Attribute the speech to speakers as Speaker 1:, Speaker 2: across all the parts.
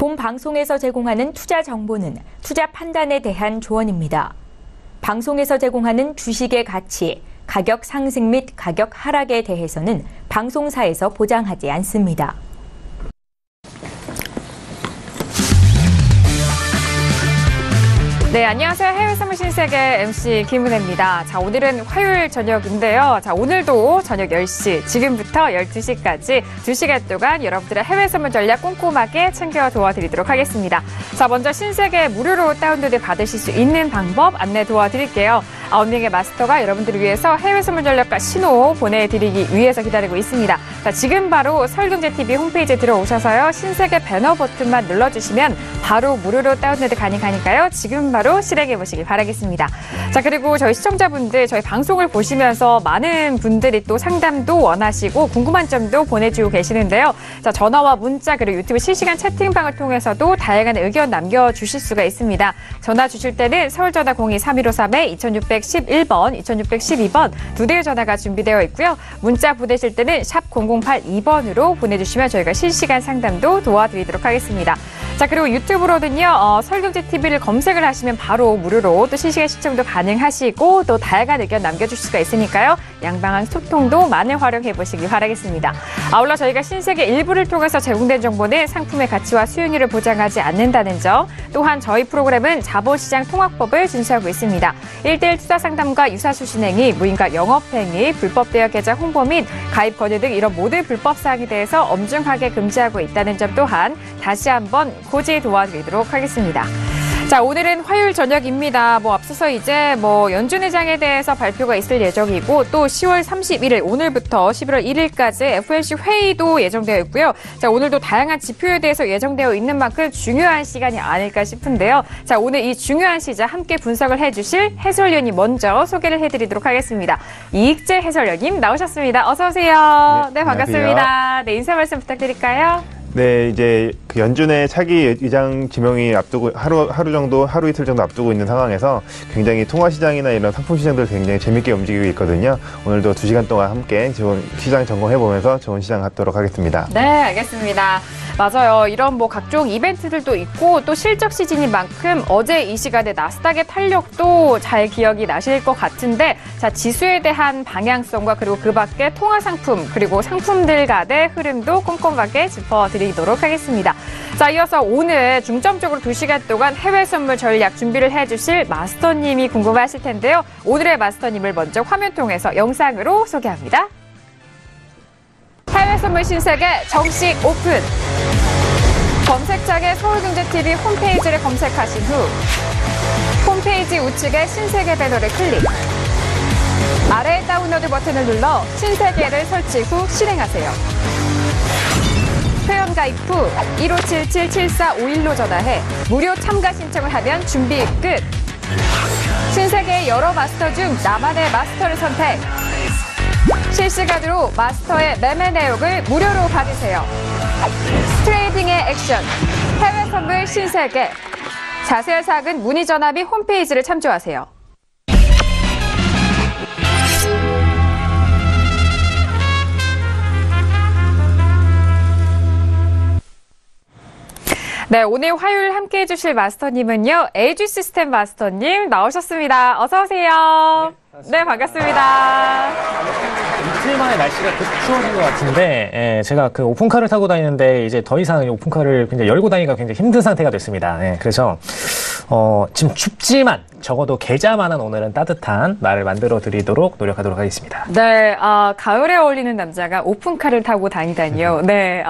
Speaker 1: 본 방송에서 제공하는 투자 정보는 투자 판단에 대한 조언입니다. 방송에서 제공하는 주식의 가치, 가격 상승 및 가격 하락에 대해서는 방송사에서 보장하지 않습니다.
Speaker 2: 네, 안녕하세요. 해외 선물 신세계 MC 김은혜입니다. 자, 오늘은 화요일 저녁인데요. 자, 오늘도 저녁 10시, 지금부터 12시까지 2시간 동안 여러분들의 해외 선물 전략 꼼꼼하게 챙겨 도와드리도록 하겠습니다. 자, 먼저 신세계 무료로 다운로드 받으실 수 있는 방법 안내 도와드릴게요. 9명의 마스터가 여러분들을 위해서 해외 선물 전략과 신호 보내드리기 위해서 기다리고 있습니다. 자, 지금 바로 서울경제TV 홈페이지에 들어오셔서요. 신세계 배너 버튼만 눌러주시면 바로 무료로 다운로드 가능하니까요. 지금 바로 실행해 보시길 바라겠습니다. 자, 그리고 저희 시청자분들 저희 방송을 보시면서 많은 분들이 또 상담도 원하시고 궁금한 점도 보내주고 계시는데요. 자, 전화와 문자 그리고 유튜브 실시간 채팅방을 통해서도 다양한 의견 남겨주실 수가 있습니다. 전화 주실 때는 서울전화 02-3153-2611번, 2612번 두 대의 전화가 준비되어 있고요. 문자 보내실 때는 샵 0082번으로 보내주시면 저희가 실시간 상담도 도와드리도록 하겠습니다. 자, 그리고 유튜브로는요, 서울경제TV를 검색을 하시면 바로 무료로 또 실시간 시청도 가능하시고 또 다양한 의견 남겨줄 수가 있으니까요. 양방향 소통도 많이 활용해 보시기 바라겠습니다. 아울러 저희가 신세계 일부를 통해서 제공된 정보는 상품의 가치와 수익률을 보장하지 않는다는 점, 또한 저희 프로그램은 자본시장 통합법을 준수하고 있습니다. 1:1 투자 상담과 유사수신 행위, 무인가 영업행위, 불법 대여 계좌 홍보 및 가입 권유 등 이런 모든 불법 사항에 대해서 엄중하게 금지하고 있다는 점 또한 다시 한번 고지 도와드리도록 하겠습니다. 자, 오늘은 화요일 저녁입니다. 앞서서 이제 연준의장에 대해서 발표가 있을 예정이고 또 10월 31일 오늘부터 11월 1일까지 FOMC 회의도 예정되어 있고요. 자, 오늘도 다양한 지표에 대해서 예정되어 있는 만큼 중요한 시간이 아닐까 싶은데요. 자, 오늘 이 중요한 시점 함께 분석을 해주실 해설위원님 먼저 소개를 해드리도록 하겠습니다. 이익재 해설위원님 나오셨습니다. 어서 오세요. 네, 반갑습니다. 네, 인사 말씀 부탁드릴까요?
Speaker 3: 네, 이제 그 연준의 차기 의장 지명이 앞두고 하루 이틀 정도 앞두고 있는 상황에서 굉장히 통화 시장이나 이런 상품 시장들 굉장히 재밌게 움직이고 있거든요. 오늘도 2시간 동안 함께 좋은 시장 점검해 보면서 좋은 시장 갖도록 하겠습니다.
Speaker 2: 네, 알겠습니다. 맞아요. 이런 각종 이벤트들도 있고 또 실적 시즌인 만큼 어제 이 시간에 나스닥의 탄력도 잘 기억이 나실 것 같은데, 자, 지수에 대한 방향성과 그리고 그 밖에 통화 상품 그리고 상품들 간의 흐름도 꼼꼼하게 짚어드리도록 하겠습니다. 자, 이어서 오늘 중점적으로 2시간 동안 해외 선물 전략 준비를 해주실 마스터님이 궁금하실 텐데요. 오늘의 마스터님을 먼저 화면 통해서 영상으로 소개합니다. 해외 선물 신세계 정식 오픈! 검색창에 서울경제TV 홈페이지를 검색하신 후 홈페이지 우측에 신세계 배너를 클릭, 아래 다운로드 버튼을 눌러 신세계를 설치 후 실행하세요. 회원 가입 후 1577-7451로 전화해 무료 참가 신청을 하면 준비 끝! 신세계의 여러 마스터 중 나만의 마스터를 선택! 실시간으로 마스터의 매매 내역을 무료로 받으세요. 트레이딩의 액션, 해외 선물 신세계. 자세한 사항은 문의 전화 및 홈페이지를 참조하세요. 네, 오늘 화요일 함께 해주실 마스터님은요, 에이지시스템 마스터님 나오셨습니다. 어서 오세요. 네, 반갑습니다.
Speaker 4: 이틀 만에 날씨가 급 추워진 것 같은데, 제가 그 오픈카를 타고 다니는데 이제 더 이상 오픈카를 굉장히 열고 다니기가 굉장히 힘든 상태가 됐습니다. 그래서 지금 춥지만 적어도 계좌만은 오늘은 따뜻한 날을 만들어 드리도록 노력하도록 하겠습니다.
Speaker 2: 네, 가을에 어울리는 남자가 오픈카를 타고 다니다니요. 네,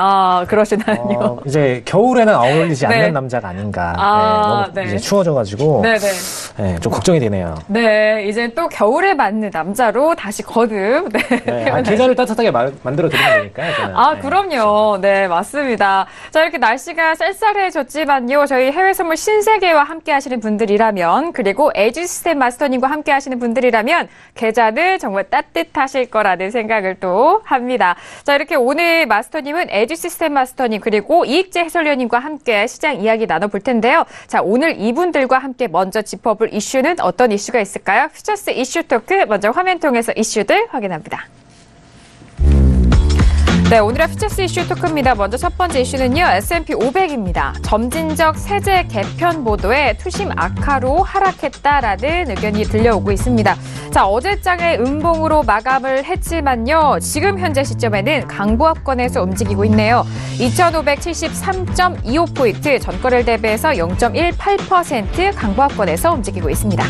Speaker 2: 그러시다니요.
Speaker 4: 이제 겨울에는 어울리지
Speaker 2: 네.
Speaker 4: 않는 남자가 아닌가. 너무
Speaker 2: 네.
Speaker 4: 이제 추워져가지고.
Speaker 2: 네네.
Speaker 4: 좀 걱정이 되네요.
Speaker 2: 네, 이제 또 겨울에 맞는 남자로 다시 거듭. 네.
Speaker 4: 계좌를 따뜻하게 만들어 드리면 되니까요. 저는.
Speaker 2: 그럼요. 네, 맞습니다. 자, 이렇게 날씨가 쌀쌀해졌지만요. 저희 해외 선물 신세계와 함께 하시는 분들이라면, 그리고 에이지시스템 마스터님과 함께 하시는 분들이라면 계좌는 정말 따뜻하실 거라는 생각을 또 합니다. 자, 이렇게 오늘 마스터님은 에이지시스템 마스터님 그리고 이익재 해설위원님과 함께 시장 이야기 나눠볼 텐데요. 자, 오늘 이분들과 함께 먼저 짚어볼 이슈는 어떤 이슈가 있을까요? 퓨처스 이슈 토크 먼저 화면 통해서 이슈들 확인합니다. 네, 오늘의 퓨처스 이슈 토크입니다. 먼저 첫 번째 이슈는요, S&P 500입니다. 점진적 세제 개편 보도에 투심 악화로 하락했다라는 의견이 들려오고 있습니다. 자, 어제장에 음봉으로 마감을 했지만요, 지금 현재 시점에는 강보합권에서 움직이고 있네요. 2,573.25포인트, 전거래일 대비해서 0.18% 강보합권에서 움직이고 있습니다.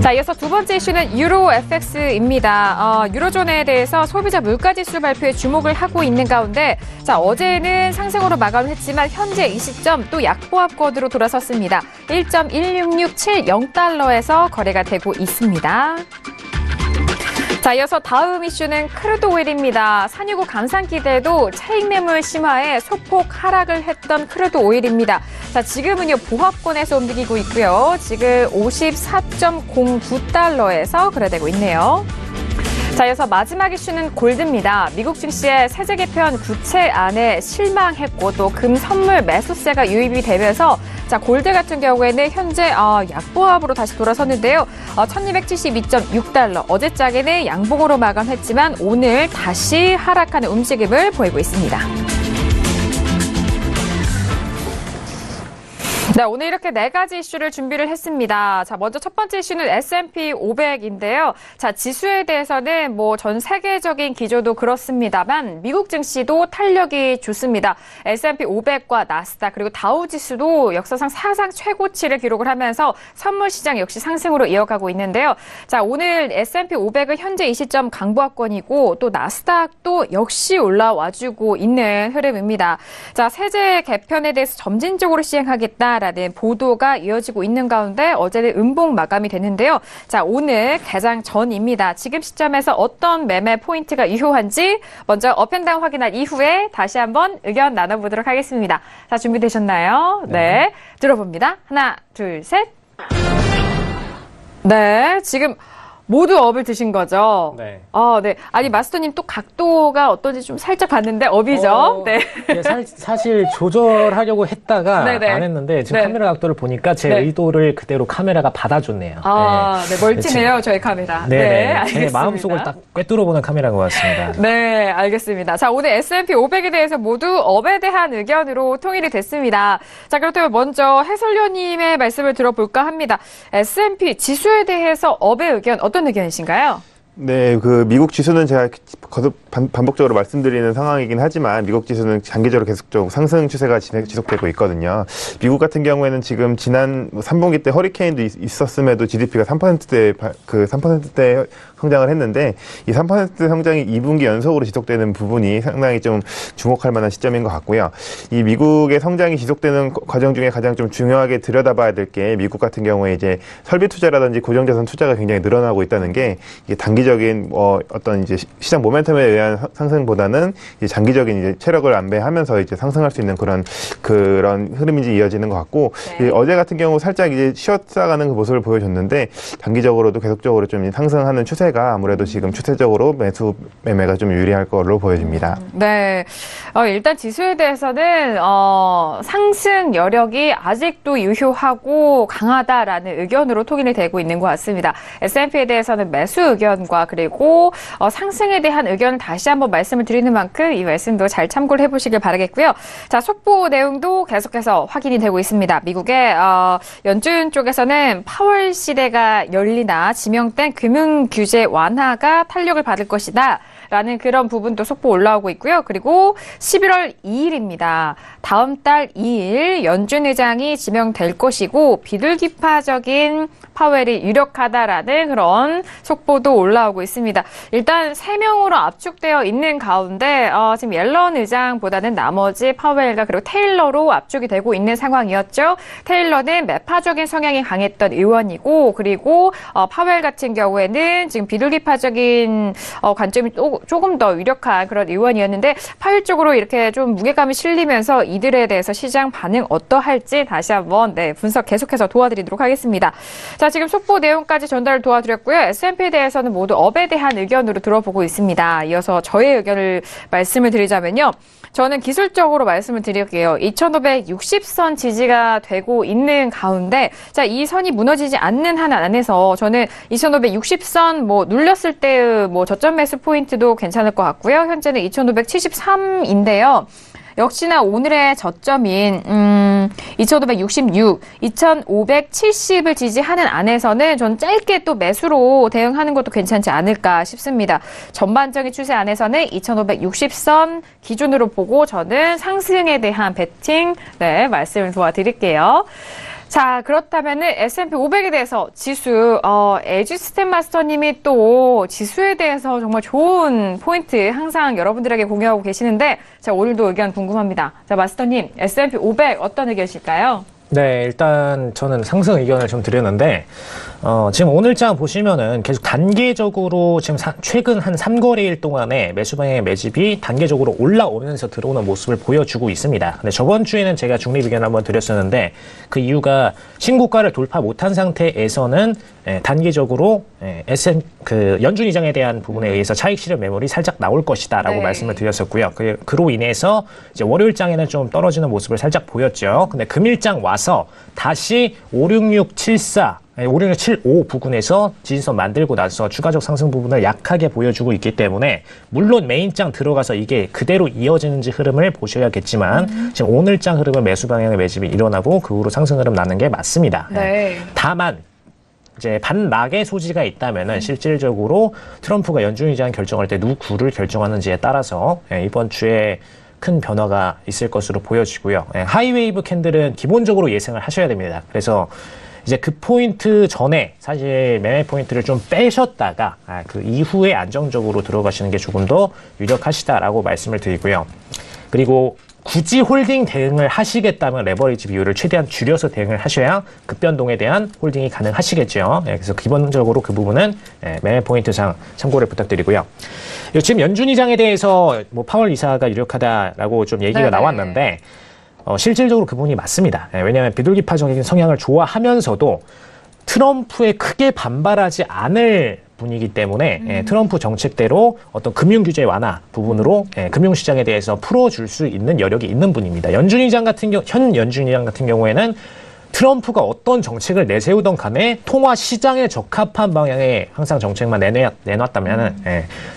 Speaker 2: 자, 이어서 두 번째 이슈는 유로 FX입니다. 유로존에 대해서 소비자 물가지수 발표에 주목을 하고 있는 가운데, 자, 어제는 상승으로 마감을 했지만 현재 이 시점 또 약보합권으로 돌아섰습니다. 1.16670달러에서 거래가 되고 있습니다. 자, 이어서 다음 이슈는 크루드 오일입니다. 산유국 감산 기대도 차익 매물 심화에 소폭 하락을 했던 크루드 오일입니다. 자, 지금은요, 보합권에서 움직이고 있고요. 지금 54.09달러에서 거래되고 있네요. 자, 이어서 마지막 이슈는 골드입니다. 미국 증시의 세제 개편 구체안에 실망했고 또 금 선물 매수세가 유입이 되면서, 자, 골드 같은 경우에는 현재 약보합으로 다시 돌아섰는데요. 1272.6달러. 어제장에는 양봉으로 마감했지만 오늘 다시 하락하는 움직임을 보이고 있습니다. 네, 오늘 이렇게 네 가지 이슈를 준비를 했습니다. 자, 먼저 첫 번째 이슈는 S&P 500인데요. 자, 지수에 대해서는 뭐 전 세계적인 기조도 그렇습니다만 미국 증시도 탄력이 좋습니다. S&P 500과 나스닥 그리고 다우 지수도 역사상 사상 최고치를 기록을 하면서 선물 시장 역시 상승으로 이어가고 있는데요. 자, 오늘 S&P 500은 현재 이 시점 강보합권이고 또 나스닥도 역시 올라와주고 있는 흐름입니다. 자, 세제 개편에 대해서 점진적으로 시행하겠다 라는 보도가 이어지고 있는 가운데 어제는 음봉 마감이 됐는데요. 자, 오늘 개장 전입니다. 지금 시점에서 어떤 매매 포인트가 유효한지 먼저 업앤다운 확인한 이후에 다시 한번 의견 나눠보도록 하겠습니다. 자, 준비되셨나요? 네. 들어봅니다. 하나, 둘, 셋. 네, 지금 모두 업을 드신 거죠?
Speaker 4: 네.
Speaker 2: 네. 아니, 마스터님 또 각도가 어떤지 좀 살짝 봤는데, 업이죠? 네.
Speaker 4: 사실 조절하려고 했다가
Speaker 2: 네네.
Speaker 4: 안 했는데, 지금
Speaker 2: 네.
Speaker 4: 카메라 각도를 보니까 제
Speaker 2: 네.
Speaker 4: 의도를 그대로 카메라가 받아줬네요.
Speaker 2: 네, 멀티네요, 저희 카메라.
Speaker 4: 네, 제
Speaker 2: 알겠습니다.
Speaker 4: 마음속을 딱 꿰뚫어보는 카메라인 것 같습니다.
Speaker 2: 네, 알겠습니다. 자, 오늘 S&P 500에 대해서 모두 업에 대한 의견으로 통일이 됐습니다. 자, 그렇다면 먼저 해설위원님의 말씀을 들어볼까 합니다. S&P 지수에 대해서 업의 의견, 어떤 의견이신가요?
Speaker 3: 네, 미국 지수는 제가 반복적으로 말씀드리는 상황이긴 하지만 미국 지수는 장기적으로 계속적으로 상승 추세가 지속되고 있거든요. 미국 같은 경우에는 지금 지난 3분기 때 허리케인도 있었음에도 GDP가 3%대 성장을 했는데 이 3% 성장이 2분기 연속으로 지속되는 부분이 상당히 좀 주목할 만한 시점인 것 같고요. 이 미국의 성장이 지속되는 과정 중에 가장 좀 중요하게 들여다봐야 될 게 미국 같은 경우에 이제 설비 투자라든지 고정자산 투자가 굉장히 늘어나고 있다는 게 이게 단기적인 어떤 이제 시장 모멘텀에 의한 상승보다는 이제 장기적인 이제 체력을 안배하면서 이제 상승할 수 있는 그런 흐름인지 이어지는 것 같고
Speaker 2: 네.
Speaker 3: 어제 같은 경우 살짝 이제 쉬었다가는 그 모습을 보여줬는데 단기적으로도 계속적으로 좀 상승하는 추세가 아무래도 지금 추세적으로 매매가 좀 유리할 걸로 보여집니다.
Speaker 2: 네, 일단 지수에 대해서는 상승 여력이 아직도 유효하고 강하다라는 의견으로 통일이 되고 있는 것 같습니다. S&P에 대해서는 매수 의견과 그리고 상승에 대한 의견을 다시 한번 말씀을 드리는 만큼 이 말씀도 잘 참고를 해보시길 바라겠고요. 자, 속보 내용도 계속해서 확인이 되고 있습니다. 미국의 연준 쪽에서는 파월 시대가 열리나 지명된 금융 규제 완화가 탄력을 받을 것이다 라는 그런 부분도 속보 올라오고 있고요. 그리고 11월 2일입니다. 다음 달 2일 연준 의장이 지명될 것이고 비둘기파적인 파웰이 유력하다라는 그런 속보도 올라오고 있습니다. 일단 3명으로 압축되어 있는 가운데 지금 옐런 의장보다는 나머지 파웰과 그리고 테일러로 압축이 되고 있는 상황이었죠. 테일러는 매파적인 성향이 강했던 의원이고 그리고 파웰 같은 경우에는 지금 비둘기파적인 관점이 조금 더 유력한 그런 의원이었는데 파웰 쪽으로 이렇게 좀 무게감이 실리면서 이들에 대해서 시장 반응 어떠할지 다시 한번 분석 계속해서 도와드리도록 하겠습니다. 자, 지금 속보 내용까지 전달을 도와드렸고요. S&P에 대해서는 모두 업에 대한 의견으로 들어보고 있습니다. 이어서 저의 의견을 말씀을 드리자면요. 저는 기술적으로 말씀을 드릴게요. 2560선 지지가 되고 있는 가운데 자, 이 선이 무너지지 않는 한 안에서 저는 2560선 눌렸을 때의 저점 매수 포인트도 해도 괜찮을 것 같고요. 현재는 2,573인데요. 역시나 오늘의 저점인 2,566, 2,570을 지지하는 안에서는 전 짧게 또 매수로 대응하는 것도 괜찮지 않을까 싶습니다. 전반적인 추세 안에서는 2,560선 기준으로 보고 저는 상승에 대한 베팅 말씀을 도와드릴게요. 자, 그렇다면은 S&P 500에 대해서 지수, 에듀스템 마스터님이 또 지수에 대해서 정말 좋은 포인트 항상 여러분들에게 공유하고 계시는데, 자, 오늘도 의견 궁금합니다. 자, 마스터님, S&P 500 어떤 의견이실까요?
Speaker 4: 네, 일단 저는 상승 의견을 좀 드렸는데, 지금 오늘장 보시면은 계속 단계적으로 지금 최근 한 3거래일 동안에 매수 방향의 매집이 단계적으로 올라오면서 들어오는 모습을 보여주고 있습니다. 근데 저번 주에는 제가 중립 의견을 한번 드렸었는데, 그 이유가 신고가를 돌파 못한 상태에서는 단계적으로 연준 이장에 대한 부분에 의해서 차익 실현 매물이 살짝 나올 것이다라고 말씀을 드렸었고요. 그로 인해서 이제 월요일장에는 좀 떨어지는 모습을 살짝 보였죠. 근데 금일장 와서 다시 56674 56675 부근에서 지지선 만들고 나서 추가적 상승 부분을 약하게 보여주고 있기 때문에, 물론 메인장 들어가서 이게 그대로 이어지는지 흐름을 보셔야겠지만 지금 오늘장 흐름은 매수 방향의 매집이 일어나고 그 후로 상승 흐름 나는 게 맞습니다. 다만 이제 반락의 소지가 있다면은 실질적으로 트럼프가 연준 의장 결정할 때 누구를 결정하는지에 따라서 이번 주에 큰 변화가 있을 것으로 보여지고요. 하이웨이브 캔들은 기본적으로 예상을 하셔야 됩니다. 그래서 이제 그 포인트 전에 사실 매매 포인트를 좀 빼셨다가 그 이후에 안정적으로 들어가시는 게 조금 더 유력하시다라고 말씀을 드리고요. 그리고 굳이 홀딩 대응을 하시겠다면 레버리지 비율을 최대한 줄여서 대응을 하셔야 급변동에 대한 홀딩이 가능하시겠죠. 그래서 기본적으로 그 부분은 매매 포인트상 참고를 부탁드리고요. 지금 연준 의장에 대해서 뭐 파월 이사가 유력하다라고 좀 얘기가 나왔는데, 실질적으로 그 부분이 맞습니다. 왜냐하면 비둘기파적인 성향을 좋아하면서도 트럼프에 크게 반발하지 않을 분이기 때문에 트럼프 정책대로 어떤 금융규제 완화 부분으로 금융시장에 대해서 풀어줄 수 있는 여력이 있는 분입니다. 현 연준 의장 같은 경우에는 트럼프가 어떤 정책을 내세우던 간에 통화 시장에 적합한 방향의 항상 정책만 내놨다면은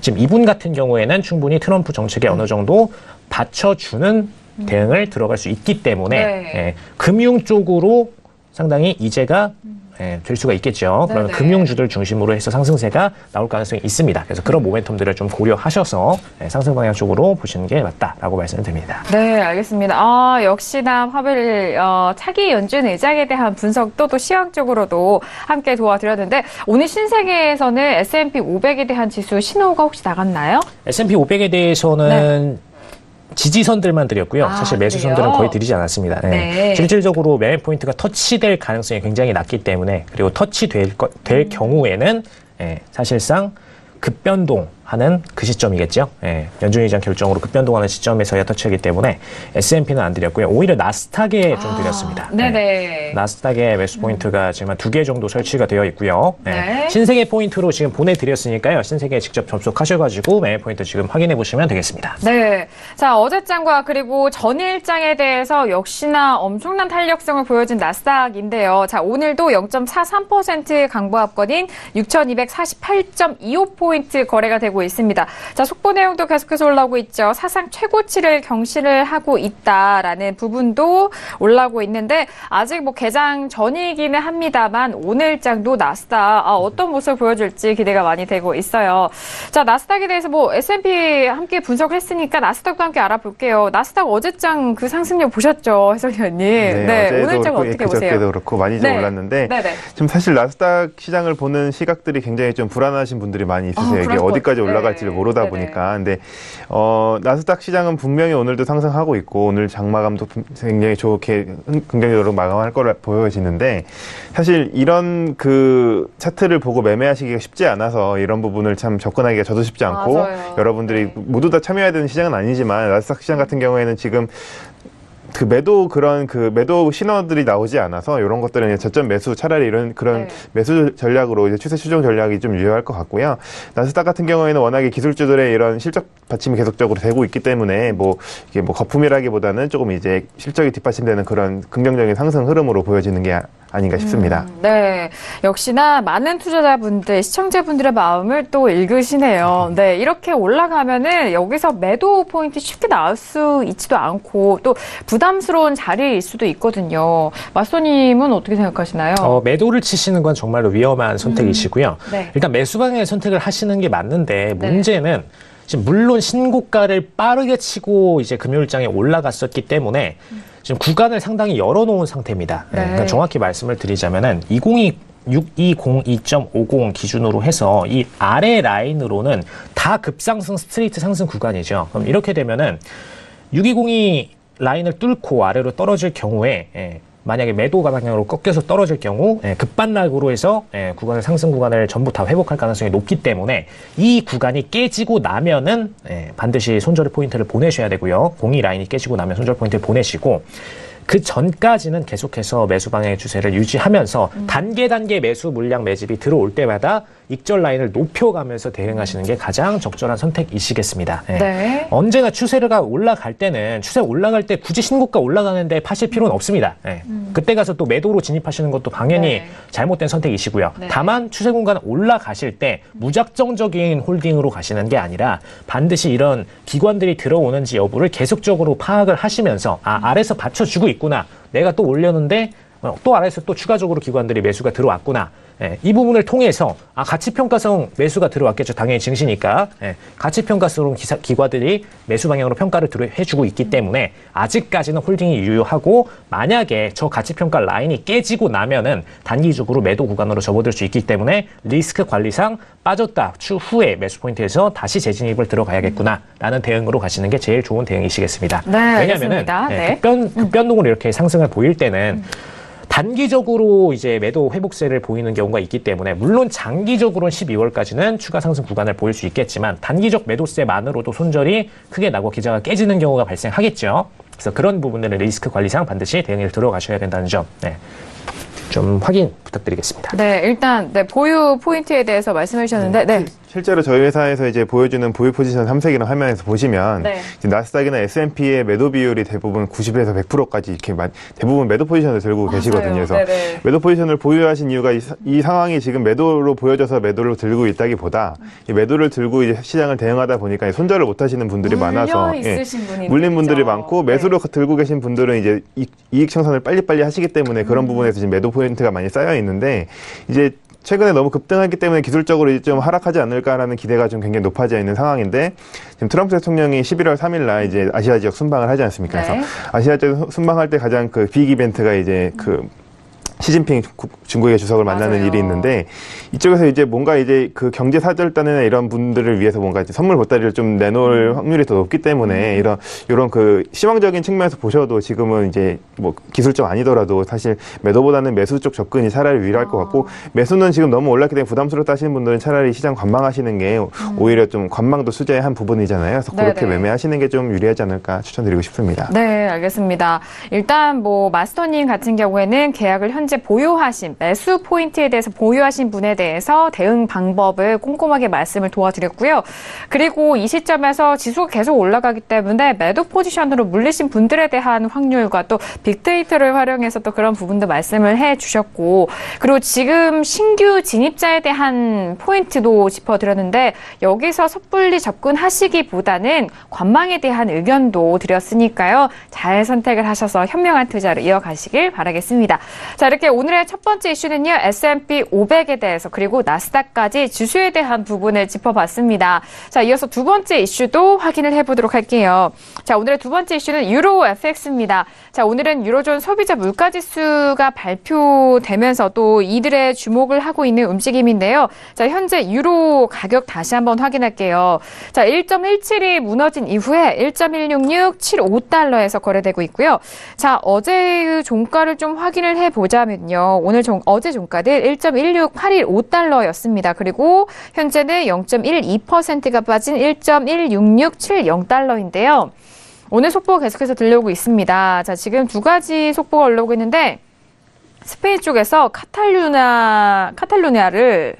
Speaker 4: 지금 이분 같은 경우에는 충분히 트럼프 정책에 어느 정도 받쳐주는 대응을 들어갈 수 있기 때문에 금융 쪽으로 상당히 이제가 될 수가 있겠죠. 그러면 금융주들 중심으로 해서 상승세가 나올 가능성이 있습니다. 그래서 그런 모멘텀들을 좀 고려하셔서 상승 방향 쪽으로 보시는 게 맞다라고 말씀을 드립니다.
Speaker 2: 네, 알겠습니다. 역시나 파벨 차기 연준 의장에 대한 분석도 또 시황적으로도 함께 도와드렸는데, 오늘 신세계에서는 S&P 500에 대한 지수 신호가 혹시 나갔나요?
Speaker 4: S&P 500에 대해서는 지지선들만 드렸고요. 사실 매수선들은 거의 드리지 않았습니다. 실질적으로 매매 포인트가 터치될 가능성이 굉장히 낮기 때문에, 그리고 터치될 경우에는 사실상 급변동하는 그 시점이겠죠. 연준 의장 결정으로 급변동하는 시점에서야 터치하기 때문에 S&P는 안 드렸고요. 오히려 나스닥에 좀 드렸습니다. 나스닥에 매수 포인트가 지금 한 2개 정도 설치가 되어 있고요. 신세계 포인트로 지금 보내드렸으니까요. 신세계에 직접 접속하셔가지고 매매 포인트 지금 확인해 보시면 되겠습니다.
Speaker 2: 자, 어제장과 그리고 전일장에 대해서 역시나 엄청난 탄력성을 보여준 나스닥인데요. 자, 오늘도 0.43% 강보합권인 6,248.25포인트 거래가 되고 있습니다. 자, 속보 내용도 계속해서 올라오고 있죠. 사상 최고치를 경신을 하고 있다라는 부분도 올라오고 있는데, 아직 뭐 개장 전이기는 합니다만 오늘장도 나스닥 어떤 모습을 보여줄지 기대가 많이 되고 있어요. 자, 나스닥에 대해서 뭐 S&P 함께 분석했으니까 나스닥도 함께 알아볼게요. 나스닥 어제장 그 상승률 보셨죠, 해설위원님? 오늘장 어떻게 보세요?
Speaker 3: 그저께도 그렇고 많이 좀 올랐는데, 지금 사실 나스닥 시장을 보는 시각들이 굉장히 좀 불안하신 분들이 많이 있으세요. 이게 어디까지 올라갈지를 모르다 보니까. 근데 나스닥 시장은 분명히 오늘도 상승하고 있고, 오늘 장마감도 굉장히 좋게 긍정적으로 마감할 거라 보여지는데, 사실 이런 그 차트를 보고 매매하시기가 쉽지 않아서 이런 부분을 참 접근하기가 저도 쉽지 않고, 여러분들이 모두 다 참여해야 되는 시장은 아니지만 나스닥 시장 같은 경우에는 지금 매도 신호들이 나오지 않아서 이런 것들은 저점 매수, 차라리 그런 매수 전략으로 이제 추세 추종 전략이 좀 유효할 것 같고요. 나스닥 같은 경우에는 워낙에 기술주들의 이런 실적 받침이 계속적으로 되고 있기 때문에 이게 거품이라기보다는 조금 이제 실적이 뒷받침되는 그런 긍정적인 상승 흐름으로 보여지는 게 아닌가 싶습니다.
Speaker 2: 네. 역시나 많은 투자자분들, 시청자분들의 마음을 또 읽으시네요. 네. 이렇게 올라가면은 여기서 매도 포인트 쉽게 나올 수 있지도 않고 또 부담스러운 자리일 수도 있거든요. 마스터님은 어떻게 생각하시나요?
Speaker 4: 매도를 치시는 건 정말로 위험한 선택이시고요.
Speaker 2: 네.
Speaker 4: 일단 매수 방향의 선택을 하시는 게 맞는데 문제는 지금 물론 신고가를 빠르게 치고 이제 금요일장에 올라갔었기 때문에 지금 구간을 상당히 열어놓은 상태입니다.
Speaker 2: 네.
Speaker 4: 그러니까 정확히 말씀을 드리자면은 6202.50 기준으로 해서 이 아래 라인으로는 다 급상승 스트레이트 상승 구간이죠. 그럼 이렇게 되면은 6202 라인을 뚫고 아래로 떨어질 경우에 만약에 매도 방향으로 꺾여서 떨어질 경우 급반락으로 해서 구간을 상승 구간을 전부 다 회복할 가능성이 높기 때문에 이 구간이 깨지고 나면은 반드시 손절 포인트를 보내셔야 되고요. 02 라인이 깨지고 나면 손절 포인트를 보내시고 그 전까지는 계속해서 매수 방향의 추세를 유지하면서 단계 매수 물량 매집이 들어올 때마다 익절 라인을 높여가면서 대응하시는 게 가장 적절한 선택이시겠습니다.
Speaker 2: 네.
Speaker 4: 언제나 추세가 올라갈 때는 추세 올라갈 때 굳이 신고가 올라가는데 파실 필요는 없습니다. 그때 가서 또 매도로 진입하시는 것도 당연히 잘못된 선택이시고요. 다만 추세 공간 올라가실 때 무작정적인 홀딩으로 가시는 게 아니라 반드시 이런 기관들이 들어오는지 여부를 계속적으로 파악을 하시면서 아래에서 받쳐주고 있구나. 내가 또 올렸는데 또 아래에서 또 추가적으로 기관들이 매수가 들어왔구나. 이 부분을 통해서 가치평가성 매수가 들어왔겠죠. 당연히 증시니까. 가치평가성 기관들이 매수 방향으로 평가를 해주고 있기 때문에 아직까지는 홀딩이 유효하고 만약에 저 가치평가 라인이 깨지고 나면은 단기적으로 매도 구간으로 접어들 수 있기 때문에 리스크 관리상 빠졌다 추후에 매수 포인트에서 다시 재진입을 들어가야겠구나라는 대응으로 가시는 게 제일 좋은 대응이시겠습니다.
Speaker 2: 네,
Speaker 4: 왜냐하면은
Speaker 2: 네.
Speaker 4: 급변동으로 이렇게 상승을 보일 때는 단기적으로 이제 매도 회복세를 보이는 경우가 있기 때문에 물론 장기적으로는 12월까지는 추가 상승 구간을 보일 수 있겠지만 단기적 매도세만으로도 손절이 크게 나고 기자가 깨지는 경우가 발생하겠죠. 그래서 그런 부분들은 리스크 관리상 반드시 대응을 들어가셔야 된다는 점 좀 확인 부탁드리겠습니다.
Speaker 2: 네, 일단 보유 포인트에 대해서 말씀해 주셨는데
Speaker 3: 실제로 저희 회사에서 이제 보여주는 보유 포지션 탐색이라는 화면에서 보시면 나스닥이나 S&P의 매도 비율이 대부분 90에서 100%까지 이렇게 대부분 매도 포지션을 들고 계시거든요. 그래서 매도 포지션을 보유하신 이유가 이 상황이 지금 매도로 보여져서 매도를 들고 있다기보다 이 매도를 들고 이제 시장을 대응하다 보니까 손절을 못 하시는 분들이 많아서 물린 분들이 많고 매수로 들고 계신 분들은 이제 이익 청산을 빨리빨리 하시기 때문에 그런 부분에서 지금 매도 포인트가 많이 쌓여 있는데 이제 최근에 너무 급등했기 때문에 기술적으로 이제 좀 하락하지 않을까라는 기대가 좀 굉장히 높아져 있는 상황인데 지금 트럼프 대통령이 11월 3일 날 이제 아시아 지역 순방을 하지 않습니까? 그래서 아시아 지역 순방할 때 가장 그 빅 이벤트가 이제 시진핑 중국의 주석을 만나는 일이 있는데 이쪽에서 이제 뭔가 이제 그 경제 사절단이나 이런 분들을 위해서 뭔가 이제 선물 보따리를 좀 내놓을 확률이 더 높기 때문에 이런 그 시황적인 측면에서 보셔도 지금은 이제 뭐 기술적 아니더라도 사실 매도보다는 매수 쪽 접근이 차라리 유리할 것 같고 매수는 지금 너무 올랐기 때문에 부담스럽다 하시는 분들은 차라리 시장 관망하시는 게 오히려 좀 관망도 수재의 한 부분이잖아요. 그래서 그렇게 매매하시는 게 좀 유리하지 않을까 추천드리고 싶습니다.
Speaker 2: 네, 알겠습니다. 일단 마스터님 같은 경우에는 계약을 현재 보유하신 매수 포인트에 대해서 보유하신 분에 대해서 대응 방법을 꼼꼼하게 말씀을 도와드렸고요. 그리고 이 시점에서 지수가 계속 올라가기 때문에 매도 포지션으로 물리신 분들에 대한 확률과 또 빅데이터를 활용해서 또 그런 부분도 말씀을 해주셨고 그리고 지금 신규 진입자에 대한 포인트도 짚어드렸는데 여기서 섣불리 접근하시기보다는 관망에 대한 의견도 드렸으니까요. 잘 선택을 하셔서 현명한 투자로 이어가시길 바라겠습니다. 자, 이렇게 오늘의 첫 번째 이슈는요. S&P 500에 대해서 그리고 나스닥까지 지수에 대한 부분을 짚어봤습니다. 자, 이어서 두 번째 이슈도 확인을 해보도록 할게요. 자, 오늘의 두 번째 이슈는 유로 FX입니다. 자, 오늘은 유로존 소비자 물가지수가 발표되면서 또 이들의 주목을 하고 있는 움직임인데요. 자, 현재 유로 가격 다시 한번 확인할게요. 자, 1.17이 무너진 이후에 1.16675달러에서 거래되고 있고요. 자, 어제의 종가를 좀 확인을 해보자면요. 어제 종가는 1.16815달러였습니다. 그리고 현재는 0.12%가 빠진 1.16670달러인데요. 오늘 속보가 계속해서 들려오고 있습니다. 자, 지금 두 가지 속보가 올라오고 있는데 스페인 쪽에서 카탈루냐를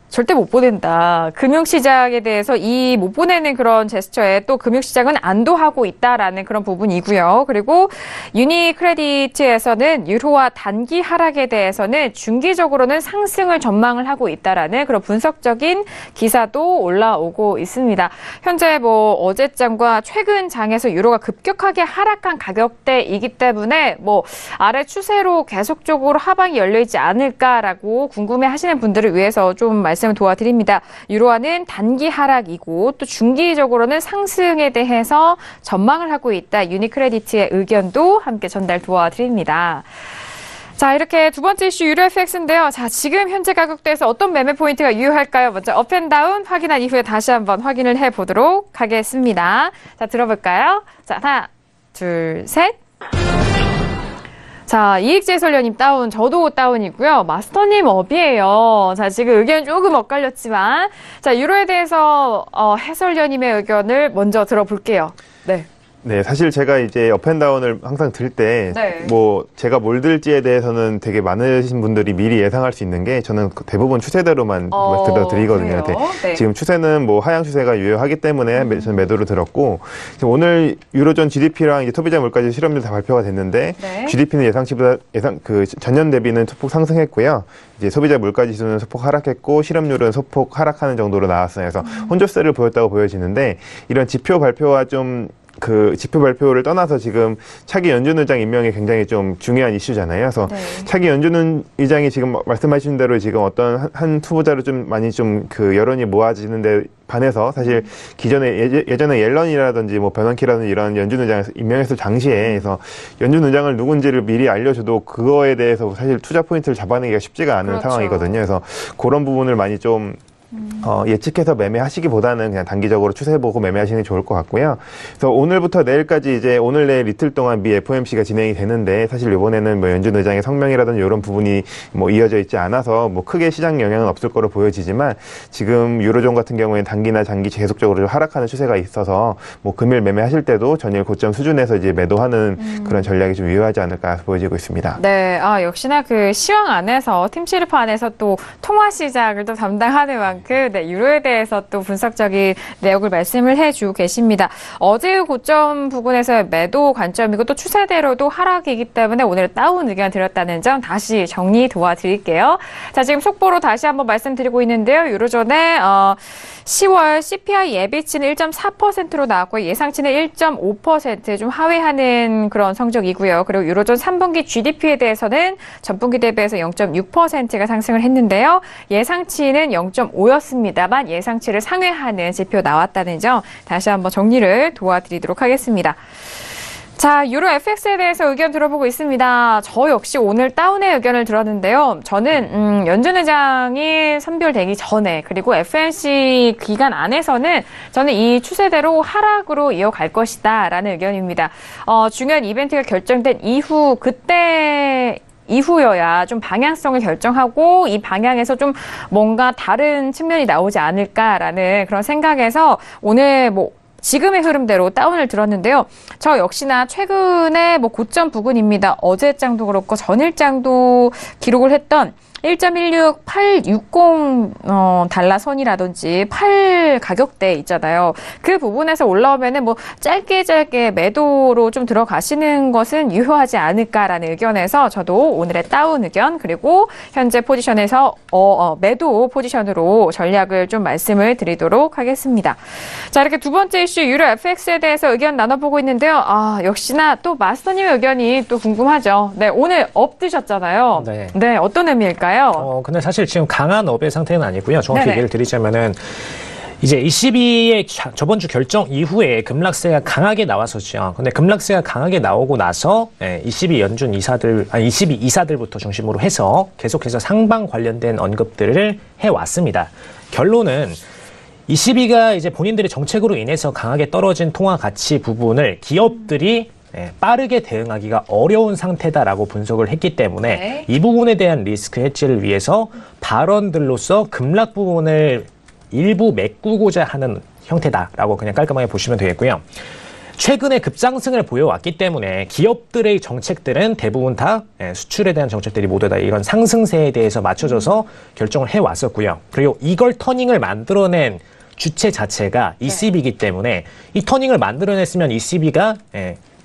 Speaker 2: 절대 못 보낸다. 금융시장에 대해서 이 못 보내는 그런 제스처에 또 금융시장은 안도하고 있다라는 그런 부분이고요. 그리고 유니크레디트에서는 유로화 단기 하락에 대해서는 중기적으로는 상승을 전망을 하고 있다라는 그런 분석적인 기사도 올라오고 있습니다. 현재 뭐 어제장과 최근 장에서 유로가 급격하게 하락한 가격대이기 때문에 뭐 아래 추세로 계속적으로 하방이 열려있지 않을까라고 궁금해하시는 분들을 위해서 좀 말씀을 도와드립니다. 유로화는 단기 하락이고 또 중기적으로는 상승에 대해서 전망을 하고 있다. 유니크레디트의 의견도 함께 전달 도와드립니다. 자, 이렇게 두 번째 이슈 유로 FX인데요. 자, 지금 현재 가격대에서 어떤 매매 포인트가 유효할까요? 먼저 업앤다운 확인한 이후에 다시 한번 확인을 해보도록 하겠습니다. 자, 들어볼까요? 자, 하나, 둘, 셋. 자, 이익재설련님 다운, 저도 다운이고요. 마스터님 업이에요. 자, 지금 의견 조금 엇갈렸지만, 자, 유로에 대해서 해설련님의 의견을 먼저 들어볼게요. 네.
Speaker 3: 네, 사실 제가 이제 업앤다운을 항상 들 때,
Speaker 2: 네.
Speaker 3: 뭐, 제가 뭘 들지에 대해서는 되게 많으신 분들이 미리 예상할 수 있는 게, 저는 대부분 추세대로만 들어드리거든요.
Speaker 2: 네.
Speaker 3: 지금 추세는 뭐 하향 추세가 유효하기 때문에 저는 매도를 들었고, 지금 오늘 유로존 GDP랑 이제 소비자 물가지 실업률 다 발표가 됐는데,
Speaker 2: 네.
Speaker 3: GDP는 예상치보다 전년 대비는 소폭 상승했고요. 이제 소비자 물가 지수는 소폭 하락했고 실업률은 소폭 하락하는 정도로 나왔어요. 그래서 혼조세를 보였다고 보여지는데, 이런 지표 발표와 좀 지표 발표를 떠나서 지금 차기 연준 의장 임명이 굉장히 좀 중요한 이슈잖아요. 그래서
Speaker 2: 네.
Speaker 3: 차기 연준 의장이 지금 말씀하신 대로 지금 어떤 한 후보자로 좀 많이 좀 여론이 모아지는데 반해서 사실 기존에 예전에 옐런이라든지 뭐 버넌키라든지 이런 연준 의장을 임명했을 당시에 그래서 연준 의장을 누군지를 미리 알려줘도 그거에 대해서 사실 투자 포인트를 잡아내기가 쉽지가 않은
Speaker 2: 그렇죠.
Speaker 3: 상황이거든요. 그래서 그런 부분을 많이 좀 예측해서 매매하시기보다는 그냥 단기적으로 추세 보고 매매하시는 게 좋을 것 같고요. 그래서 오늘부터 내일까지 이제 오늘 내일 이틀 동안 미 FOMC가 진행이 되는데 사실 이번에는 뭐 연준 의장의 성명이라든지 이런 부분이 뭐 이어져 있지 않아서 뭐 크게 시장 영향은 없을 거로 보여지지만 지금 유로존 같은 경우에는 단기나 장기 계속적으로 하락하는 추세가 있어서 뭐 금일 매매하실 때도 전일 고점 수준에서 이제 매도하는 그런 전략이 좀 유효하지 않을까 보여지고 있습니다.
Speaker 2: 네, 역시나 시황 안에서 팀실프 안에서 또 통화 시장을 또 담당하는 만큼 네, 유로에 대해서 또 분석적인 내역을 말씀을 해주고 계십니다. 어제의 고점 부근에서의 매도 관점이고 또 추세대로도 하락이기 때문에 오늘 다운 의견 드렸다는 점 다시 정리 도와드릴게요. 자, 지금 속보로 다시 한번 말씀드리고 있는데요. 유로존의 10월 CPI 예비치는 1.4%로 나왔고 예상치는 1.5% 좀 하회하는 그런 성적이고요. 그리고 유로존 3분기 GDP에 대해서는 전분기 대비해서 0.6%가 상승을 했는데요. 예상치는 0.5였습니다만 예상치를 상회하는 지표 나왔다는 점 다시 한번 정리를 도와드리도록 하겠습니다. 자, 유로 FX에 대해서 의견 들어보고 있습니다. 저 역시 오늘 다운의 의견을 들었는데요. 저는 연준 의장이 선별되기 전에 그리고 FOMC 기간 안에서는 저는 이 추세대로 하락으로 이어갈 것이다 라는 의견입니다. 중요한 이벤트가 결정된 이후 그때 이후여야 좀 방향성을 결정하고 이 방향에서 좀 뭔가 다른 측면이 나오지 않을까라는 그런 생각에서 오늘 지금의 흐름대로 다운을 들었는데요. 저 역시나 최근에 고점 부근입니다. 어제장도 그렇고 전일장도 기록을 했던 1.16860 달러 선이라든지 8 가격대 있잖아요. 그 부분에서 올라오면은 짧게 매도로 좀 들어가시는 것은 유효하지 않을까라는 의견에서 저도 오늘의 다운 의견 그리고 현재 포지션에서 매도 포지션으로 전략을 좀 말씀을 드리도록 하겠습니다. 자, 이렇게 두 번째 이슈 유로 FX에 대해서 의견 나눠보고 있는데요. 역시나 또 마스터님의 의견이 또 궁금하죠. 네, 오늘 업 드셨잖아요. 네, 어떤 의미일까요?
Speaker 4: 근데 사실 지금 강한 업의 상태는 아니고요. 정확히
Speaker 2: 네네.
Speaker 4: 얘기를 드리자면은 이제 ECB의 저번 주 결정 이후에 급락세가 강하게 나왔었죠. 근데 급락세가 강하게 나오고 나서 ECB 연준 ECB 이사들부터 중심으로 해서 계속해서 상방 관련된 언급들을 해왔습니다. 결론은 ECB가 이제 본인들의 정책으로 인해서 강하게 떨어진 통화 가치 부분을 기업들이 빠르게 대응하기가 어려운 상태다라고 분석을 했기 때문에
Speaker 2: 네.
Speaker 4: 이 부분에 대한 리스크 해지를 위해서 발언들로서 급락 부분을 일부 메꾸고자 하는 형태다라고 그냥 깔끔하게 보시면 되겠고요. 최근에 급상승을 보여왔기 때문에 기업들의 정책들은 대부분 다 수출에 대한 정책들이 모두 다 이런 상승세에 대해서 맞춰져서 결정을 해왔었고요. 그리고 이걸 터닝을 만들어낸 주체 자체가 ECB이기 때문에 이 터닝을 만들어냈으면 ECB가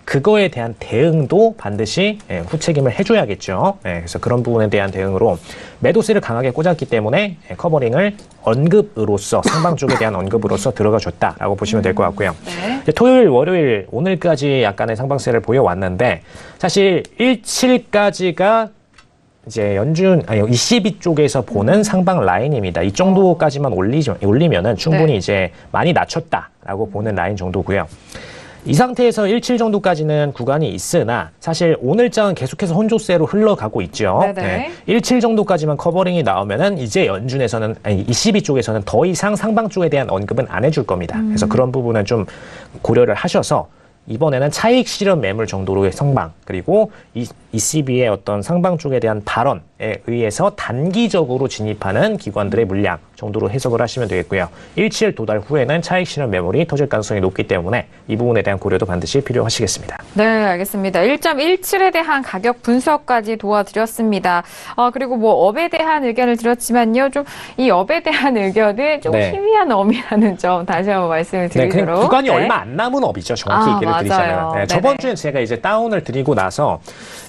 Speaker 4: 그거에 대한 대응도 반드시 후책임을 해줘야겠죠. 그래서 그런 부분에 대한 대응으로 매도세를 강하게 꽂았기 때문에 커버링을 언급으로서 상방 쪽에 대한 언급으로서 들어가줬다라고 보시면 될 것 같고요. 이제 토요일, 월요일, 오늘까지 약간의 상방세를 보여왔는데 사실 17까지가 이제 ECB 쪽에서 보는 상방 라인입니다. 이 정도까지만 올리면은 충분히 이제 많이 낮췄다라고 보는 라인 정도고요. 이 상태에서 17 정도까지는 구간이 있으나 사실 오늘장은 계속해서 혼조세로 흘러가고 있죠. 17 정도까지만 커버링이 나오면은 이제 연준에서는 ECB 쪽에서는 더 이상 상방 쪽에 대한 언급은 안 해줄 겁니다. 그래서 그런 부분은 좀 고려를 하셔서 이번에는 차익 실현 매물 정도로의 상방 그리고 ECB의 어떤 상방 쪽에 대한 발언에 의해서 단기적으로 진입하는 기관들의 물량 정도로 해석을 하시면 되겠고요. 17 도달 후에는 차익 실현 매물이 터질 가능성이 높기 때문에 이 부분에 대한 고려도 반드시 필요하시겠습니다.
Speaker 2: 네, 알겠습니다. 1.17에 대한 가격 분석까지 도와드렸습니다. 그리고 뭐 업에 대한 의견을 드렸지만요. 좀 이 업에 대한 의견은 좀 희미한 업이라는 점 다시 한번 말씀을 드리도록.
Speaker 4: 구간이 얼마 안 남은 업이죠. 정확히 얘기를 드리자면. 저번 주엔 제가 이제 다운을 드리고 나서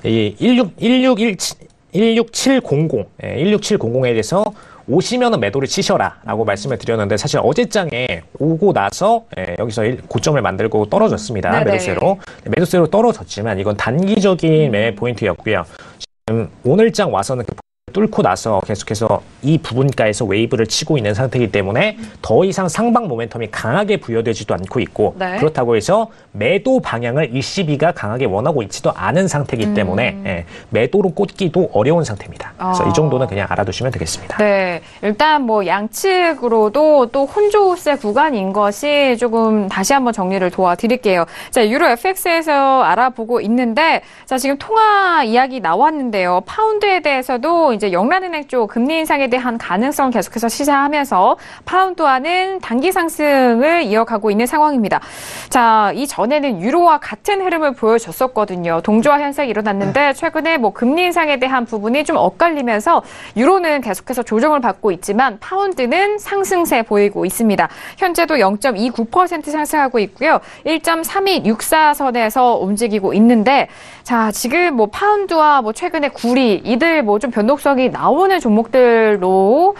Speaker 4: 이 16700에 대해서 오시면은 매도를 치셔라라고 말씀을 드렸는데 사실 어제장에 오고 나서 여기서 고점을 만들고 떨어졌습니다. 매도세로 떨어졌지만 이건 단기적인 매 포인트였고요. 지금 오늘장 와서는 뚫고 나서 계속해서 이 부분가에서 웨이브를 치고 있는 상태이기 때문에 더 이상 상방 모멘텀이 강하게 부여되지도 않고 있고 그렇다고 해서 매도 방향을 ECB가 강하게 원하고 있지도 않은 상태이기 때문에 매도로 꽂기도 어려운 상태입니다. 그래서 이 정도는 그냥 알아두시면 되겠습니다.
Speaker 2: 네, 일단 뭐 양측으로도 또 혼조세 구간인 것이 조금 다시 한번 정리를 도와드릴게요. 자, 유로 FX에서 알아보고 있는데 자, 지금 통화 이야기 나왔는데요. 파운드에 대해서도 이제 영란은행 쪽 금리 인상에 대한 가능성 계속해서 시사하면서 파운드화는 단기 상승을 이어가고 있는 상황입니다. 자, 이 전에는 유로와 같은 흐름을 보여줬었거든요. 동조화 현상이 일어났는데 최근에 뭐 금리 인상에 대한 부분이 좀 엇갈리면서 유로는 계속해서 조정을 받고 있지만 파운드는 상승세 보이고 있습니다. 현재도 0.29% 상승하고 있고요. 1.3264선에서 움직이고 있는데 자, 지금 뭐 파운드와 뭐 최근에 구리 이들 뭐 좀 변동성이 나오는 종목들로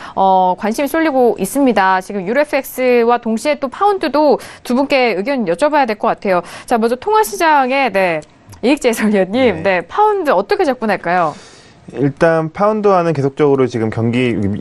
Speaker 2: 관심이 쏠리고 있습니다. 지금 유로FX와 동시에 또 파운드도 두 분께 의견 여쭤봐야 될 것 같아요. 자, 먼저 통화시장의 이익재 해설위원님, 파운드 어떻게 접근할까요?
Speaker 3: 일단 파운드화는 계속적으로 지금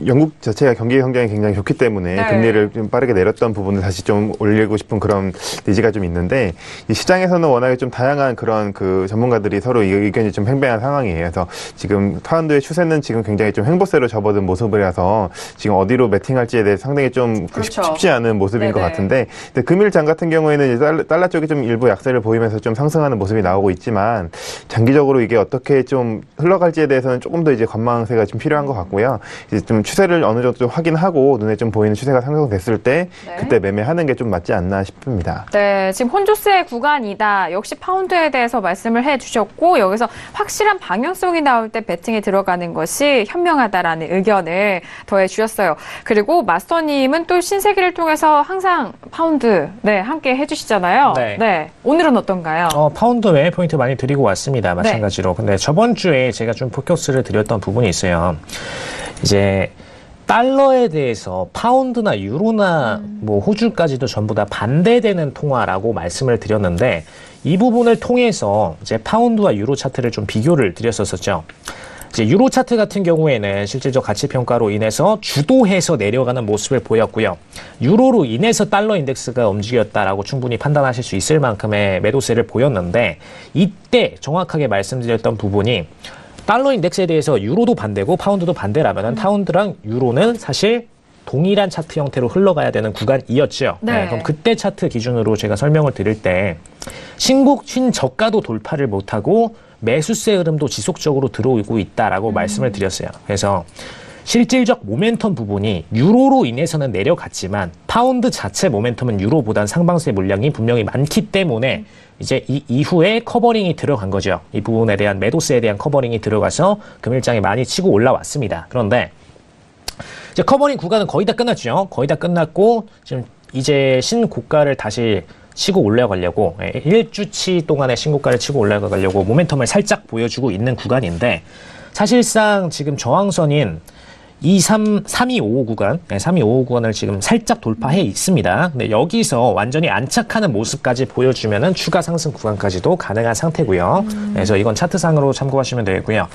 Speaker 3: 영국 자체가 경기 성장이 굉장히 좋기 때문에 금리를 좀 빠르게 내렸던 부분을 다시 좀 올리고 싶은 그런 니즈가 좀 있는데 이 시장에서는 워낙에 좀 다양한 그런 그 전문가들이 서로 의견이 좀 팽팽한 상황이에요. 그래서 지금 파운드의 추세는 지금 굉장히 좀 횡보세로 접어든 모습이라서 지금 어디로 매팅할지에 대해 상당히 좀 쉽지 않은 모습인 것 같은데 근데 금일장 같은 경우에는 이제 달러 쪽이 좀 일부 약세를 보이면서 좀 상승하는 모습이 나오고 있지만 장기적으로 이게 어떻게 좀 흘러갈지에 대해서는 조금 더 이제 관망세가 좀 필요한 것 같고요. 이제 좀 추세를 어느 정도 확인하고 눈에 좀 보이는 추세가 상승됐을 때 그때 매매하는 게 좀 맞지 않나 싶습니다.
Speaker 2: 네, 지금 혼조세 구간이다. 역시 파운드에 대해서 말씀을 해주셨고 여기서 확실한 방향성이 나올 때 배팅에 들어가는 것이 현명하다라는 의견을 더해 주셨어요. 그리고 마스터님은 또 신세기를 통해서 항상 파운드 함께 해주시잖아요. 오늘은 어떤가요?
Speaker 4: 파운드 매매 포인트 많이 드리고 왔습니다. 마찬가지로. 근데 저번 주에 제가 좀 포커스를 드렸던 부분이 있어요. 이제 달러에 대해서 파운드나 유로나 뭐 호주까지도 전부 다 반대되는 통화라고 말씀을 드렸는데 이 부분을 통해서 이제 파운드와 유로 차트를 좀 비교를 드렸었죠. 이제 유로 차트 같은 경우에는 실질적 가치 평가로 인해서 주도해서 내려가는 모습을 보였고요. 유로로 인해서 달러 인덱스가 움직였다라고 충분히 판단하실 수 있을 만큼의 매도세를 보였는데 이때 정확하게 말씀드렸던 부분이 달러 인덱스에 대해서 유로도 반대고 파운드도 반대라면 파운드랑 유로는 사실 동일한 차트 형태로 흘러가야 되는 구간이었죠. 그럼 그때 차트 기준으로 제가 설명을 드릴 때 신저가도 돌파를 못하고 매수세 흐름도 지속적으로 들어오고 있다라고 말씀을 드렸어요. 그래서 실질적 모멘텀 부분이 유로로 인해서는 내려갔지만 파운드 자체 모멘텀은 유로보단 상방세 물량이 분명히 많기 때문에 이제 이 이후에 커버링이 들어간 거죠. 이 부분에 대한 매도세에 대한 커버링이 들어가서 금일장에 많이 치고 올라왔습니다. 그런데 이제 커버링 구간은 거의 다 끝났죠. 거의 다 끝났고 지금 이제 신고가를 다시 치고 올라가려고 1주치 동안의 신고가를 치고 올라가려고 모멘텀을 살짝 보여주고 있는 구간인데 사실상 지금 저항선인 3255 구간, 3255 구간을 지금 살짝 돌파해 있습니다. 근데 여기서 완전히 안착하는 모습까지 보여주면은 추가 상승 구간까지도 가능한 상태고요. 그래서 이건 차트상으로 참고하시면 되고요.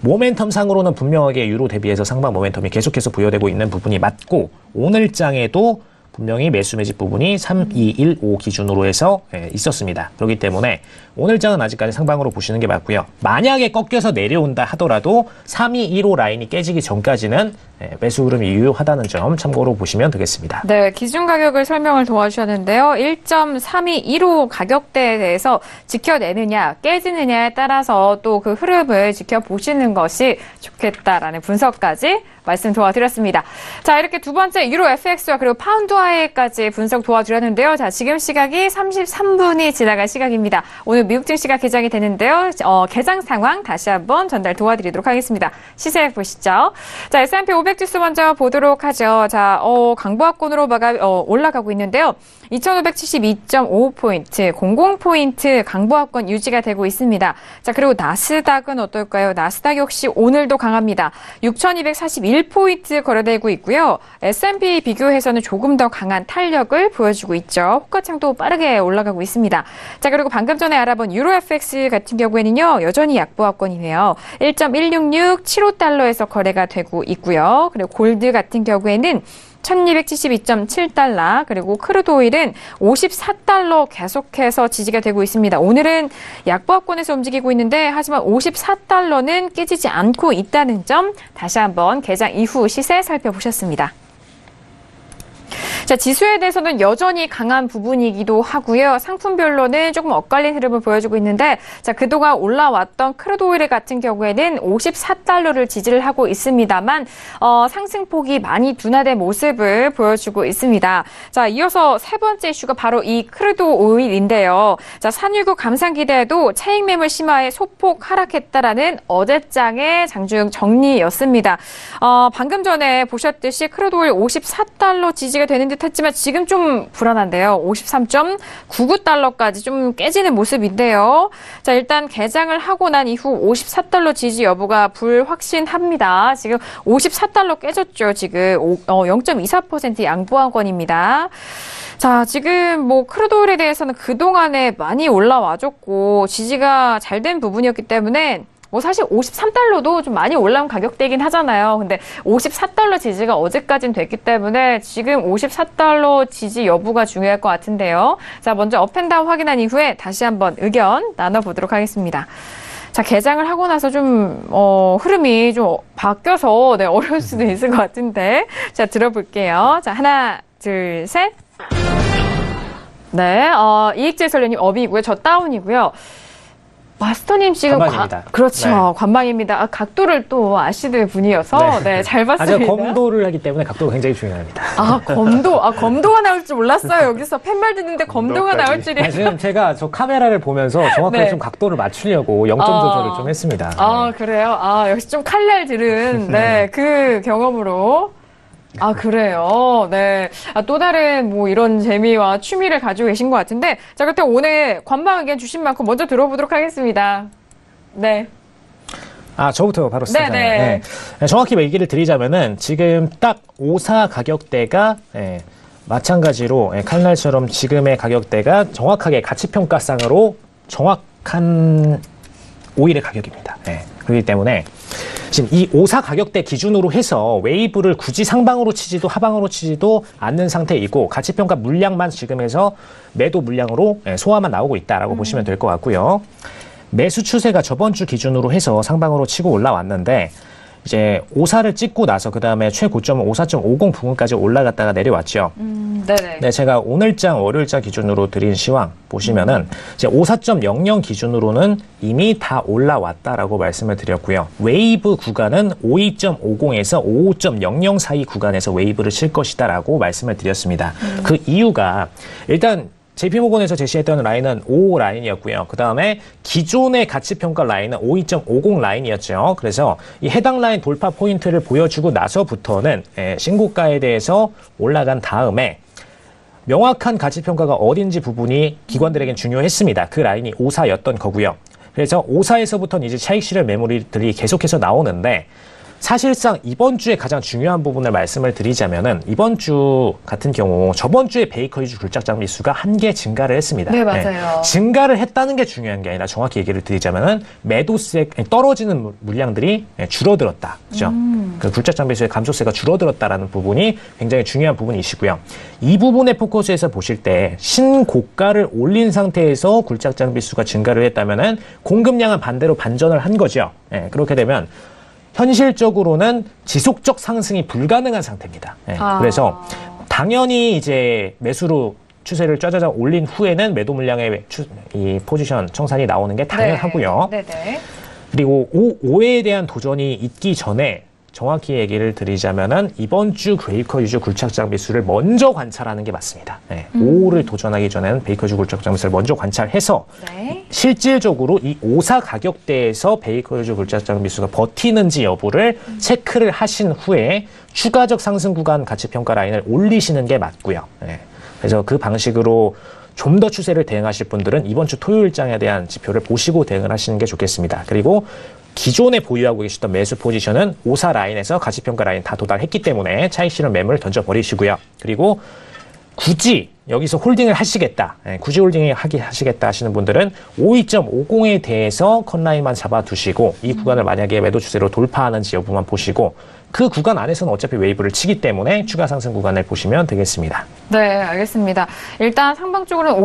Speaker 4: 모멘텀 상으로는 분명하게 유로 대비해서 상방 모멘텀이 계속해서 부여되고 있는 부분이 맞고 오늘장에도 분명히 매수 매집 부분이 3215 기준으로 해서 있었습니다. 그렇기 때문에 오늘장은 아직까지 상방으로 보시는 게 맞고요. 만약에 꺾여서 내려온다 하더라도 3215 라인이 깨지기 전까지는 매수 흐름이 유효하다는 점 참고로 보시면 되겠습니다.
Speaker 2: 네, 기준 가격을 설명을 도와주셨는데요. 1.3215 가격대에 대해서 지켜내느냐, 깨지느냐에 따라서 또 그 흐름을 지켜보시는 것이 좋겠다라는 분석까지 말씀 도와드렸습니다. 자, 이렇게 두 번째 유로 FX와 그리고 파운드화에까지 분석 도와드렸는데요. 자, 지금 시각이 33분이 지나갈 시각입니다. 오늘 미국 증시가 개장이 되는데요. 개장 상황 다시 한번 전달 도와드리도록 하겠습니다. 시세 보시죠. 자, S&P 500 지수 먼저 보도록 하죠. 자, 강보합권으로 올라가고 있는데요. 2572.5포인트, 00포인트 강보합권 유지가 되고 있습니다. 자, 그리고 나스닥은 어떨까요? 나스닥 역시 오늘도 강합니다. 6241포인트 거래되고 있고요. S&P 비교해서는 조금 더 강한 탄력을 보여주고 있죠. 호가창도 빠르게 올라가고 있습니다. 자, 그리고 방금 전에 알아본 유로 FX 같은 경우에는요. 여전히 약보합권이네요. 1.16675달러에서 거래가 되고 있고요. 그리고 골드 같은 경우에는 1272.7달러 그리고 크루드 오일은 54달러 계속해서 지지가 되고 있습니다. 오늘은 약보합권에서 움직이고 있는데 하지만 54달러는 깨지지 않고 있다는 점 다시 한번 개장 이후 시세 살펴보셨습니다. 자, 지수에 대해서는 여전히 강한 부분이기도 하고요. 상품별로는 조금 엇갈린 흐름을 보여주고 있는데 자, 그동안 올라왔던 크루드 오일 같은 경우에는 54달러를 지지를 하고 있습니다만 상승폭이 많이 둔화된 모습을 보여주고 있습니다. 자, 이어서 세 번째 이슈가 바로 이 크루드 오일인데요. 자, 산유국 감산 기대에도 차익 매물 심화에 소폭 하락했다라는 어제장의 장중 정리였습니다. 방금 전에 보셨듯이 크루드 오일 54달러 지지가 되는 듯 했지만 지금 좀 불안한데요. 53.99달러까지 좀 깨지는 모습인데요. 자, 일단 개장을 하고 난 이후 54달러 지지 여부가 불확신합니다. 지금 54달러 깨졌죠. 지금 0.24% 양보합권입니다. 자, 지금 크루드 오일에 대해서는 그동안에 많이 올라와줬고 지지가 잘 된 부분이었기 때문에 사실 53달러도 좀 많이 올라온 가격대이긴 하잖아요. 근데 54달러 지지가 어제까지는 됐기 때문에 지금 54달러 지지 여부가 중요할 것 같은데요. 자, 먼저 업앤다운 확인한 이후에 다시 한번 의견 나눠보도록 하겠습니다. 자, 개장을 하고 나서 좀 흐름이 좀 바뀌어서 어려울 수도 있을 것 같은데 자, 들어볼게요. 자, 하나, 둘, 셋. 네, 이익재설련님 업이고요. 저 다운이고요. 마스터님 지금
Speaker 4: 관망입니다.
Speaker 2: 그렇죠.
Speaker 4: 네.
Speaker 2: 관망입니다. 각도를 또 아시는 분이어서 잘 봤습니다.
Speaker 4: 제가 검도를 하기 때문에 각도가 굉장히 중요합니다.
Speaker 2: 검도가 나올 줄 몰랐어요. 여기서 팻말 듣는데 검도가 나올 줄이.
Speaker 4: 지금 제가 저 카메라를 보면서 정확하게 좀 각도를 맞추려고 0점 조절을 좀 했습니다.
Speaker 2: 그래요? 역시 좀 칼날 들은 그 경험으로. 그래요. 네. 또 다른 이런 재미와 취미를 가지고 계신 것 같은데. 자, 그렇다면 오늘 관방 의견 주신 만큼 먼저 들어보도록 하겠습니다. 네.
Speaker 4: 저부터 바로 시작하네요. 네. 정확히 얘기를 드리자면은 지금 딱 54 가격대가 마찬가지로 칼날처럼 지금의 가격대가 정확하게 가치평가상으로 정확한 오일의 가격입니다. 그렇기 때문에 지금 이 54 가격대 기준으로 해서 웨이브를 굳이 상방으로 치지도 하방으로 치지도 않는 상태이고 가치평가 물량만 지금에서 매도 물량으로 소화만 나오고 있다라고 보시면 될 것 같고요. 매수 추세가 저번 주 기준으로 해서 상방으로 치고 올라왔는데 이제 54를 찍고 나서 그 다음에 최고점은 54.50 부근까지 올라갔다가 내려왔죠.
Speaker 2: 네네.
Speaker 4: 네, 제가 오늘장 월요일장 기준으로 드린 시황 보시면은 이제 54.00 기준으로는 이미 다 올라왔다라고 말씀을 드렸고요. 웨이브 구간은 52.50에서 55.00 사이 구간에서 웨이브를 칠 것이다라고 말씀을 드렸습니다. 그 이유가 일단 JP모건에서 제시했던 라인은 55 라인이었고요. 그 다음에 기존의 가치평가 라인은 52.50 라인이었죠. 그래서 이 해당 라인 돌파 포인트를 보여주고 나서부터는 신고가에 대해서 올라간 다음에 명확한 가치평가가 어딘지 부분이 기관들에겐 중요했습니다. 그 라인이 54였던 거고요. 그래서 54에서부터는 이제 차익 실현 매물들이 계속해서 나오는데 사실상 이번 주에 가장 중요한 부분을 말씀을 드리자면은 이번 주 같은 경우 저번 주에 베이커리주 굴착장 비수가 한 개 증가를 했습니다.
Speaker 2: 네, 맞아요.
Speaker 4: 증가를 했다는 게 중요한 게 아니라 정확히 얘기를 드리자면은 매도세 떨어지는 물량들이 줄어들었다. 그죠? 그 굴착장 비수의 감소세가 줄어들었다라는 부분이 굉장히 중요한 부분이시고요. 이 부분의 포커스에서 보실 때 신고가를 올린 상태에서 굴착장 비수가 증가를 했다면은 공급량은 반대로 반전을 한 거죠. 그렇게 되면 현실적으로는 지속적 상승이 불가능한 상태입니다. 그래서 당연히 이제 매수로 추세를 짜자자 올린 후에는 매도 물량의 이 포지션 청산이 나오는 게 당연하고요.
Speaker 2: 네네.
Speaker 4: 그리고 5회에 대한 도전이 있기 전에 정확히 얘기를 드리자면은 이번 주 베이커주주 굴착장 비수를 먼저 관찰하는 게 맞습니다. 5호를 도전하기 전에는 베이커주주 굴착장 비수를 먼저 관찰해서 실질적으로 이 54 가격대에서 베이커주주 굴착장 비수가 버티는지 여부를 체크를 하신 후에 추가적 상승 구간 가치평가 라인을 올리시는 게 맞고요. 그래서 그 방식으로 좀 더 추세를 대응하실 분들은 이번 주 토요일장에 대한 지표를 보시고 대응을 하시는 게 좋겠습니다. 그리고 기존에 보유하고 계시던 매수 포지션은 54 라인에서 가치평가 라인 다 도달했기 때문에 차익 실현 매물을 던져버리시고요. 그리고 굳이 여기서 홀딩을 하시겠다, 굳이 홀딩을 하시겠다 하시는 분들은 52.50에 대해서 컷라인만 잡아두시고 이 구간을 만약에 매도 추세로 돌파하는지 여부만 보시고 그 구간 안에서는 어차피 웨이브를 치기 때문에 추가 상승 구간을 보시면 되겠습니다.
Speaker 2: 네, 알겠습니다. 일단 상방 쪽으로는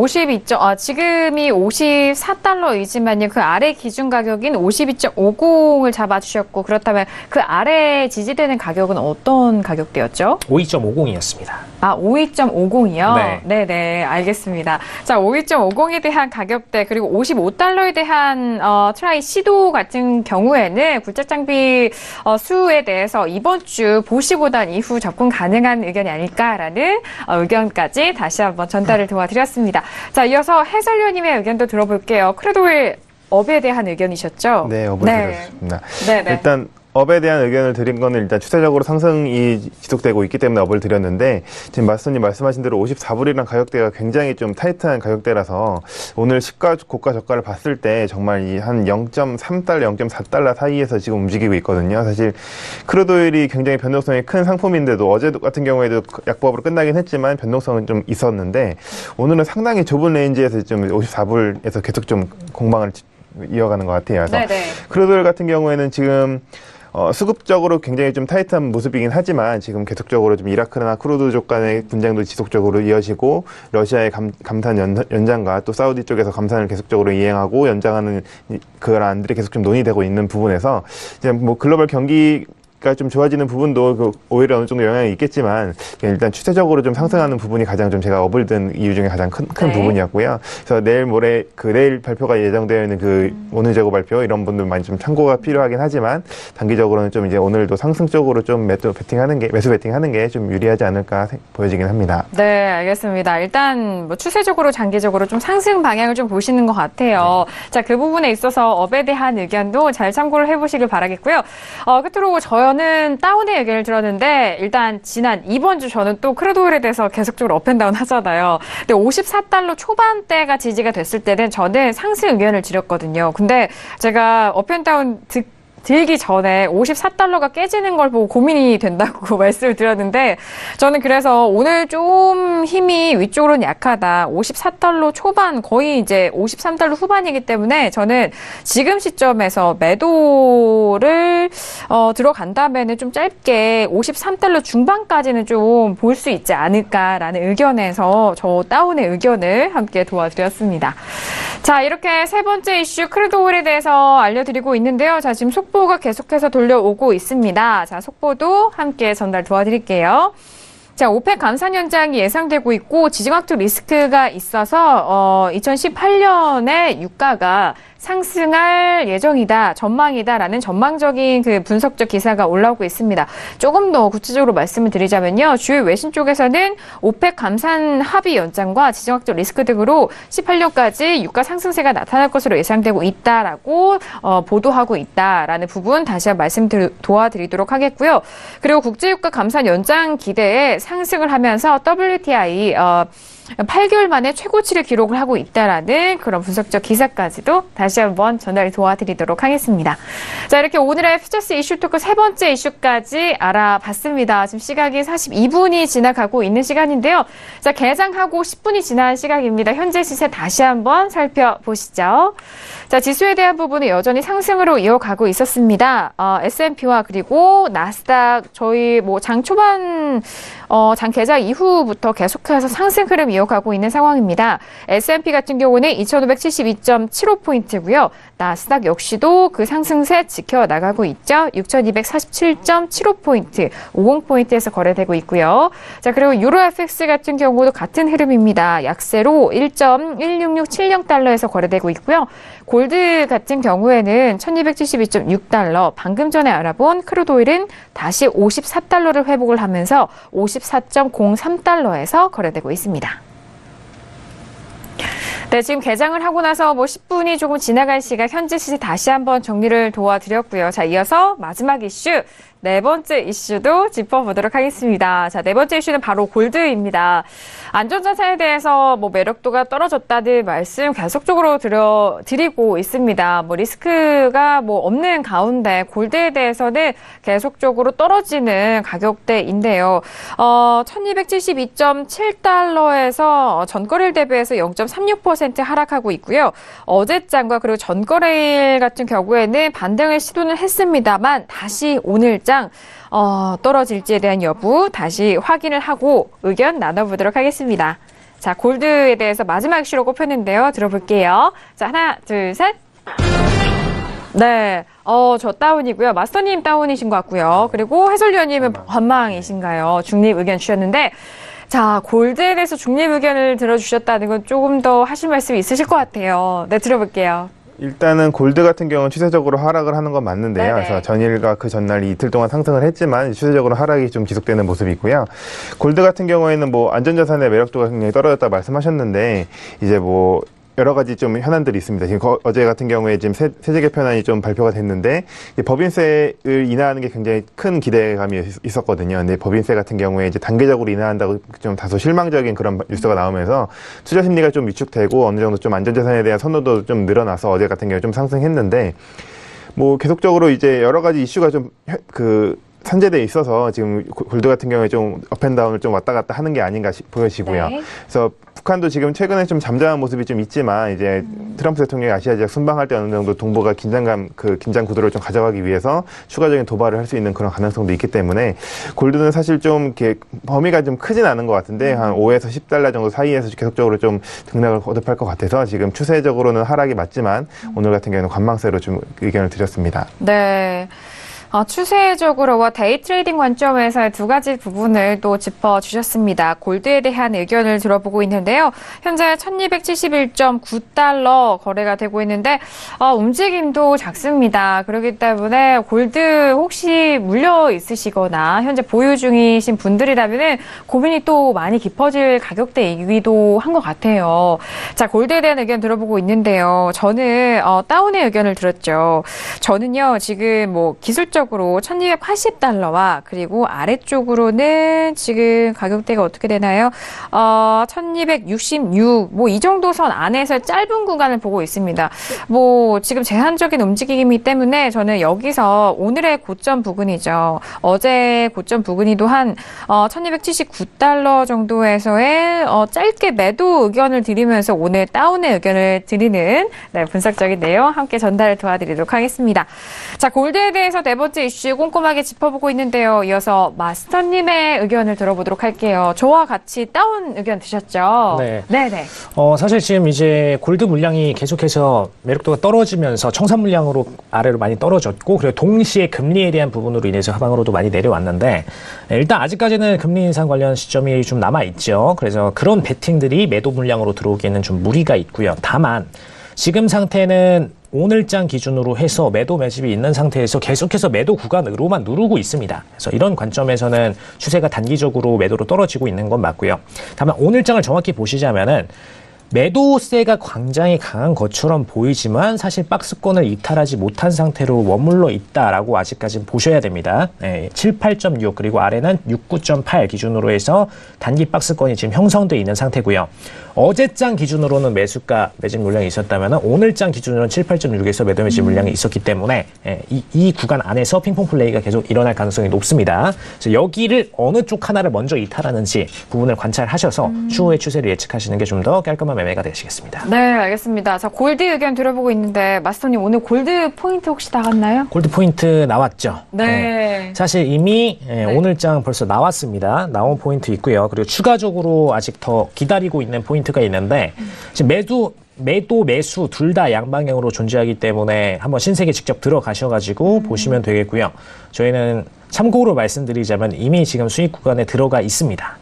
Speaker 2: 지금이 54달러이지만요. 그 아래 기준 가격인 52.50을 잡아주셨고 그렇다면 그 아래 지지되는 가격은 어떤 가격대였죠?
Speaker 4: 52.50이었습니다.
Speaker 2: 52.50이요?
Speaker 4: 네.
Speaker 2: 네네, 알겠습니다. 자, 52.50에 대한 가격대, 그리고 55달러에 대한, 트라이 시도 같은 경우에는 굴착장비, 수에 대해서 이번 주 보시고 난 이후 접근 가능한 의견이 아닐까라는 의견까지 다시 한번 전달을 도와드렸습니다. 자, 이어서 해설위원님의 의견도 들어볼게요. 크루드오일 업에 대한 의견이셨죠?
Speaker 3: 네, 업을 드렸습니다.
Speaker 2: 네네.
Speaker 3: 일단 업에 대한 의견을 드린 거는 일단 추세적으로 상승이 지속되고 있기 때문에 업을 드렸는데 지금 마스터님 말씀하신 대로 54불이라는 가격대가 굉장히 좀 타이트한 가격대라서 오늘 고가 저가를 봤을 때 정말 이 한 0.3달러, 0.4달러 사이에서 지금 움직이고 있거든요. 사실 크루드오일이 굉장히 변동성이 큰 상품인데도 어제 같은 경우에도 약보합으로 끝나긴 했지만 변동성은 좀 있었는데 오늘은 상당히 좁은 레인지에서 좀 54불에서 계속 좀 공방을 이어가는 것 같아요. 그래서 크루드오일 같은 경우에는 지금 수급적으로 굉장히 좀 타이트한 모습이긴 하지만 지금 계속적으로 좀 이라크나 크루드족 간의 분쟁도 지속적으로 이어지고 러시아의 감산 연장과 또 사우디 쪽에서 감산을 계속적으로 이행하고 연장하는 그런 안들이 계속 좀 논의되고 있는 부분에서 이제 뭐 글로벌 경기가 좀 좋아지는 부분도 오히려 어느 정도 영향이 있겠지만 일단 추세적으로 좀 상승하는 부분이 가장 좀 제가 업을 든 이유 중에 가장 큰 부분이었고요. 그래서 내일 모레 내일 발표가 예정되어 있는 오늘 재고 발표 이런 분들 많이 좀 참고가 필요하긴 하지만 단기적으로는 좀 이제 오늘도 상승 쪽으로 좀 매수 베팅하는 게 좀 유리하지 않을까 보여지긴 합니다.
Speaker 2: 네, 알겠습니다. 일단 뭐 추세적으로 장기적으로 좀 상승 방향을 좀 보시는 것 같아요. 자, 그 부분에 있어서 업에 대한 의견도 잘 참고를 해보시길 바라겠고요. 끝으로 저는 다운의 의견을 들었는데 일단 이번 주 저는 또 크루드오일에 대해서 계속적으로 업앤다운 하잖아요. 근데 54달러 초반대가 지지가 됐을 때는 저는 상승 의견을 드렸거든요. 근데 제가 업앤다운 들기 전에 54달러가 깨지는 걸 보고 고민이 된다고 말씀을 드렸는데 저는 그래서 오늘 좀 힘이 위쪽으로는 약하다. 54달러 초반 거의 이제 53달러 후반이기 때문에 저는 지금 시점에서 매도를 들어간다면은 좀 짧게 53달러 중반까지는 좀 볼 수 있지 않을까라는 의견에서 저 다운의 의견을 함께 도와드렸습니다. 자, 이렇게 세 번째 이슈 크루드오일에 대해서 알려드리고 있는데요. 자, 지금 속보 속보가 계속해서 돌려오고 있습니다. 자, 속보도 함께 전달 도와드릴게요. 자, 오펙 감산 연장이 예상되고 있고 지정학적 리스크가 있어서 2018년에 유가가 상승할 예정이다, 전망이다라는 전망적인 그 분석적 기사가 올라오고 있습니다. 조금 더 구체적으로 말씀을 드리자면요. 주요 외신 쪽에서는 오펙 감산 합의 연장과 지정학적 리스크 등으로 18년까지 유가 상승세가 나타날 것으로 예상되고 있다라고 보도하고 있다라는 부분 다시 한번 말씀 도와드리도록 하겠고요. 그리고 국제유가 감산 연장 기대에 상승을 하면서 WTI 8개월 만에 최고치를 기록을 하고 있다라는 그런 분석적 기사까지도 다시 한번 전달 도와드리도록 하겠습니다. 자, 이렇게 오늘의 퓨처스 이슈 토크 세 번째 이슈까지 알아봤습니다. 지금 시각이 42분이 지나가고 있는 시간인데요. 자, 개장하고 10분이 지난 시각입니다. 현재 시세 다시 한번 살펴보시죠. 자, 지수에 대한 부분은 여전히 상승으로 이어가고 있었습니다. S&P와 그리고 나스닥 저희 장 초반 장 개장 이후부터 계속해서 상승 흐름 이어가고 있는 상황입니다. S&P 같은 경우는 2272.75포인트고요. 나스닥 역시도 그 상승세 지켜나가고 있죠. 6247.75포인트, 50포인트에서 거래되고 있고요. 자, 그리고 유로 FX 같은 경우도 같은 흐름입니다. 약세로 1.16670달러에서 거래되고 있고요. 골드 같은 경우에는 1272.6달러, 방금 전에 알아본 크루드 오일은 다시 54달러를 회복을 하면서 54.03달러에서 거래되고 있습니다. 네, 지금 개장을 하고 나서 10분이 조금 지나간 시각 현재 시세 다시 한번 정리를 도와드렸고요. 자, 이어서 마지막 이슈, 네 번째 이슈도 짚어보도록 하겠습니다. 자, 네 번째 이슈는 바로 골드입니다. 안전자산에 대해서 매력도가 떨어졌다는 말씀 계속적으로 드리고 있습니다. 리스크가 없는 가운데 골드에 대해서는 계속적으로 떨어지는 가격대인데요. 1272.7달러에서 전거래일 대비해서 0.36% 하락하고 있고요. 어제장과 그리고 전거래일 같은 경우에는 반등을 시도는 했습니다만 다시 오늘장 떨어질지에 대한 여부 다시 확인을 하고 의견 나눠보도록 하겠습니다. 자, 골드에 대해서 마지막 이슈로 꼽혔는데요. 들어볼게요. 자, 하나, 둘, 셋. 네, 저 다운이고요. 마스터님 다운이신 것 같고요. 그리고 해설위원님은 관망이신가요? 중립 의견 주셨는데, 자, 골드에 대해서 중립 의견을 들어주셨다는 건 조금 더 하실 말씀이 있으실 것 같아요. 네, 들어볼게요.
Speaker 3: 일단은 골드 같은 경우는 추세적으로 하락을 하는 건 맞는데요.
Speaker 2: 네네.
Speaker 3: 그래서 전일과 그 전날 이틀 동안 상승을 했지만 추세적으로 하락이 좀 지속되는 모습이 있고요. 골드 같은 경우에는 안전자산의 매력도가 굉장히 떨어졌다고 말씀하셨는데 이제 여러 가지 좀 현안들이 있습니다. 지금 어제 같은 경우에 지금 세제 개편안이 좀 발표가 됐는데 법인세를 인하하는 게 굉장히 큰 기대감이 있었거든요. 근데 법인세 같은 경우에 이제 단계적으로 인하한다고 좀 다소 실망적인 그런 뉴스가 나오면서 투자 심리가 좀 위축되고 어느 정도 좀 안전자산에 대한 선호도 좀 늘어나서 어제 같은 경우에 좀 상승했는데 계속적으로 이제 여러 가지 이슈가 좀 산재되어 있어서 지금 골드 같은 경우에 좀 업앤다운을 좀 왔다 갔다 하는 게 아닌가 보여지고요.
Speaker 2: 네.
Speaker 3: 그래서 북한도 지금 최근에 좀 잠잠한 모습이 좀 있지만 이제 트럼프 대통령이 아시아 지역 순방할 때 어느 정도 동북아 긴장 구도를 좀 가져가기 위해서 추가적인 도발을 할 수 있는 그런 가능성도 있기 때문에 골드는 사실 좀 이렇게 범위가 좀 크진 않은 것 같은데 한 5에서 10달러 정도 사이에서 계속적으로 좀 등락을 거듭할 것 같아서 지금 추세적으로는 하락이 맞지만 오늘 같은 경우는 관망세로 좀 의견을 드렸습니다.
Speaker 2: 네. 추세적으로와 데이 트레이딩 관점에서의 두 가지 부분을 또 짚어주셨습니다. 골드에 대한 의견을 들어보고 있는데요. 현재 1271.9달러 거래가 되고 있는데 움직임도 작습니다. 그렇기 때문에 골드 혹시 물려 있으시거나 현재 보유 중이신 분들이라면 고민이 또 많이 깊어질 가격대이기도 한 것 같아요. 자, 골드에 대한 의견 들어보고 있는데요. 저는 다운의 의견을 들었죠. 저는요, 지금 기술적 으로 1280달러와 그리고 아래쪽으로는 지금 가격대가 어떻게 되나요? 1266, 이 정도 선 안에서 짧은 구간을 보고 있습니다. 지금 제한적인 움직임이기 때문에 저는 여기서 오늘의 고점 부근이죠. 어제 고점 부근이도 한 1279달러 정도에서의 짧게 매도 의견을 드리면서 오늘 다운의 의견을 드리는 분석적인 내용 함께 전달을 도와드리도록 하겠습니다. 자, 골드에 대해서 네 번째 번째 이슈 꼼꼼하게 짚어보고 있는데요. 이어서 마스터님의 의견을 들어보도록 할게요. 저와 같이 다운 의견 드셨죠?
Speaker 4: 네.
Speaker 2: 네네.
Speaker 4: 사실 지금 이제 골드 물량이 계속해서 매력도가 떨어지면서 청산 물량으로 아래로 많이 떨어졌고, 그리고 동시에 금리에 대한 부분으로 인해서 하방으로도 많이 내려왔는데, 일단 아직까지는 금리 인상 관련 시점이 좀 남아있죠. 그래서 그런 베팅들이 매도 물량으로 들어오기에는 좀 무리가 있고요. 다만 지금 상태는 오늘장 기준으로 해서 매도 매집이 있는 상태에서 계속해서 매도 구간으로만 누르고 있습니다. 그래서 이런 관점에서는 추세가 단기적으로 매도로 떨어지고 있는 건 맞고요. 다만 오늘장을 정확히 보시자면은 매도세가 굉장히 강한 것처럼 보이지만 사실 박스권을 이탈하지 못한 상태로 머물러 있다라고 아직까지는 보셔야 됩니다. 78.6 그리고 아래는 69.8 기준으로 해서 단기 박스권이 지금 형성되어 있는 상태고요. 어제장 기준으로는 매수가 매집 물량이 있었다면 오늘장 기준으로는 78.6에서 매도 매집 물량이 있었기 때문에 이 구간 안에서 핑퐁 플레이가 계속 일어날 가능성이 높습니다. 그래서 여기를 어느 쪽 하나를 먼저 이탈하는지 부분을 관찰하셔서 추후의 추세를 예측하시는 게 좀 더 깔끔한 매매가 되시겠습니다.
Speaker 2: 네, 알겠습니다. 자, 골드 의견 들어보고 있는데 마스터님 오늘 골드 포인트 혹시 나갔나요?
Speaker 4: 골드 포인트 나왔죠.
Speaker 2: 네.
Speaker 4: 사실 이미 오늘장 벌써 나왔습니다. 나온 포인트 있고요. 그리고 추가적으로 아직 더 기다리고 있는 포인트가 있는데 지금 매도, 매수 둘 다 양방향으로 존재하기 때문에 한번 신세계 직접 들어가셔가지고 보시면 되겠고요. 저희는 참고로 말씀드리자면 이미 지금 수익 구간에 들어가 있습니다.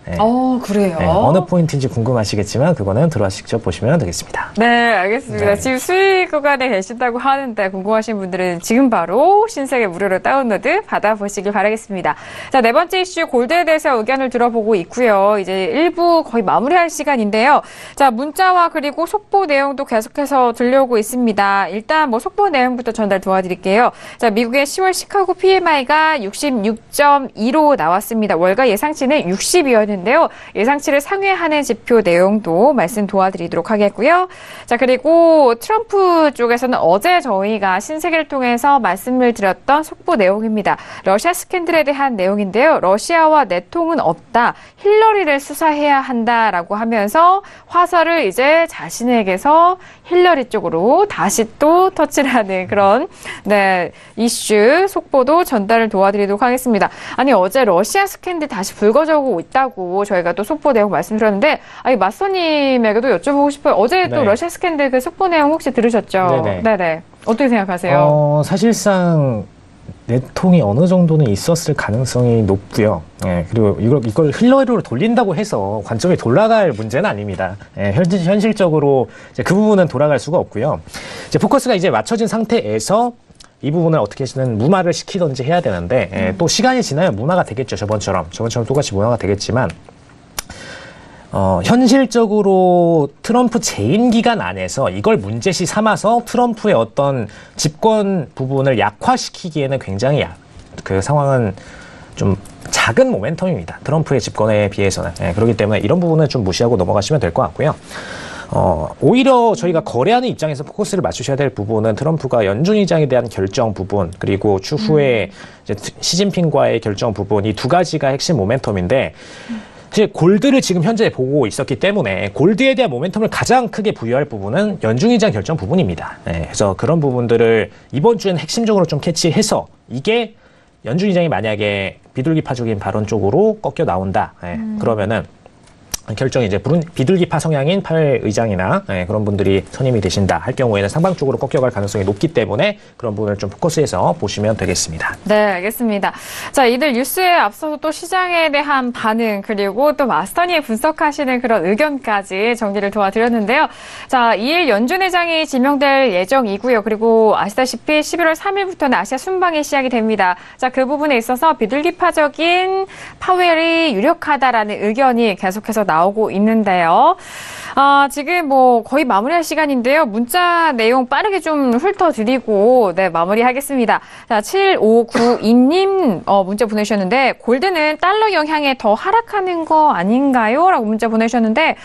Speaker 2: 그래요?
Speaker 4: 어느 포인트인지 궁금하시겠지만 그거는 들어와서 직접 보시면 되겠습니다.
Speaker 2: 네, 알겠습니다.
Speaker 4: 네.
Speaker 2: 지금 수익 구간에 계신다고 하는데 궁금하신 분들은 지금 바로 신세계 무료로 다운로드 받아보시길 바라겠습니다. 자, 네 번째 이슈 골드에 대해서 의견을 들어보고 있고요. 이제 1부 거의 마무리할 시간인데요. 자, 문자와 그리고 속보 내용도 계속해서 들려오고 있습니다. 일단 뭐 속보 내용부터 전달 도와드릴게요. 자, 미국의 10월 시카고 PMI가 66.2로 나왔습니다. 월가 예상치는 60이었는데요. 예상치를 상회하는 지표 내용도 말씀 도와드리도록 하겠고요. 자, 그리고 트럼프 쪽에서는 어제 저희가 신세계를 통해서 말씀을 드렸던 속보 내용입니다. 러시아 스캔들에 대한 내용인데요. 러시아와 내통은 없다. 힐러리를 수사해야 한다라고 하면서 화살을 이제 자신에게서 힐러리 쪽으로 다시 또 터치를 하는 그런 이슈 속보도 전달을 도와드리도록 하겠습니다. 아니 어제 러시아 스캔들 다시 불거져오고 있다고 저희가 또 속보 내용 말씀드렸는데 마스터님에게도 여쭤보고 싶어요. 어제 또 러시아 스캔들 그 속보 내용 혹시 들으셨죠? 네네. 어떻게 생각하세요?
Speaker 4: 사실상 내통이 어느 정도는 있었을 가능성이 높고요. 그리고 이걸 힐러리로 돌린다고 해서 관점이 돌아갈 문제는 아닙니다. 현실적으로 이제 그 부분은 돌아갈 수가 없고요. 이제 포커스가 이제 맞춰진 상태에서 이 부분을 어떻게든 무마를 시키든지 해야 되는데 또 시간이 지나면 무마가 되겠죠. 저번처럼 똑같이 무마가 되겠지만 현실적으로 트럼프 재임 기간 안에서 이걸 문제시 삼아서 트럼프의 어떤 집권 부분을 약화시키기에는 굉장히 그 상황은 좀 작은 모멘텀입니다. 트럼프의 집권에 비해서는. 그렇기 때문에 이런 부분은 좀 무시하고 넘어가시면 될 것 같고요. 오히려 저희가 거래하는 입장에서 포커스를 맞추셔야 될 부분은 트럼프가 연준 의장에 대한 결정 부분, 그리고 추후에 이제 시진핑과의 결정 부분, 이 두 가지가 핵심 모멘텀인데, 사실 골드를 지금 현재 보고 있었기 때문에 골드에 대한 모멘텀을 가장 크게 부여할 부분은 연준 의장 결정 부분입니다. 그래서 그런 부분들을 이번 주에는 핵심적으로 좀 캐치해서 이게 연준 의장이 만약에 비둘기파적인 발언 쪽으로 꺾여 나온다. 그러면은 결정이 이제 비둘기파 성향인 파웰 의장이나 그런 분들이 선임이 되신다 할 경우에는 상방 쪽으로 꺾여갈 가능성이 높기 때문에 그런 부분을 좀 포커스해서 보시면 되겠습니다.
Speaker 2: 네, 알겠습니다. 자, 이들 뉴스에 앞서서 또 시장에 대한 반응 그리고 또 마스터님이 분석하시는 그런 의견까지 정리를 도와드렸는데요. 자, 2일 연준 의장이 지명될 예정이고요. 그리고 아시다시피 11월 3일부터는 아시아 순방이 시작이 됩니다. 자, 그 부분에 있어서 비둘기파적인 파웰이 유력하다라는 의견이 계속해서 나오고 있는데요. 지금 뭐 거의 마무리할 시간인데요. 문자 내용 빠르게 좀 훑어드리고 마무리하겠습니다. 자, 7592님 문자 보내주셨는데 골드는 달러 영향에 더 하락하는 거 아닌가요? 라고 문자 보내주셨는데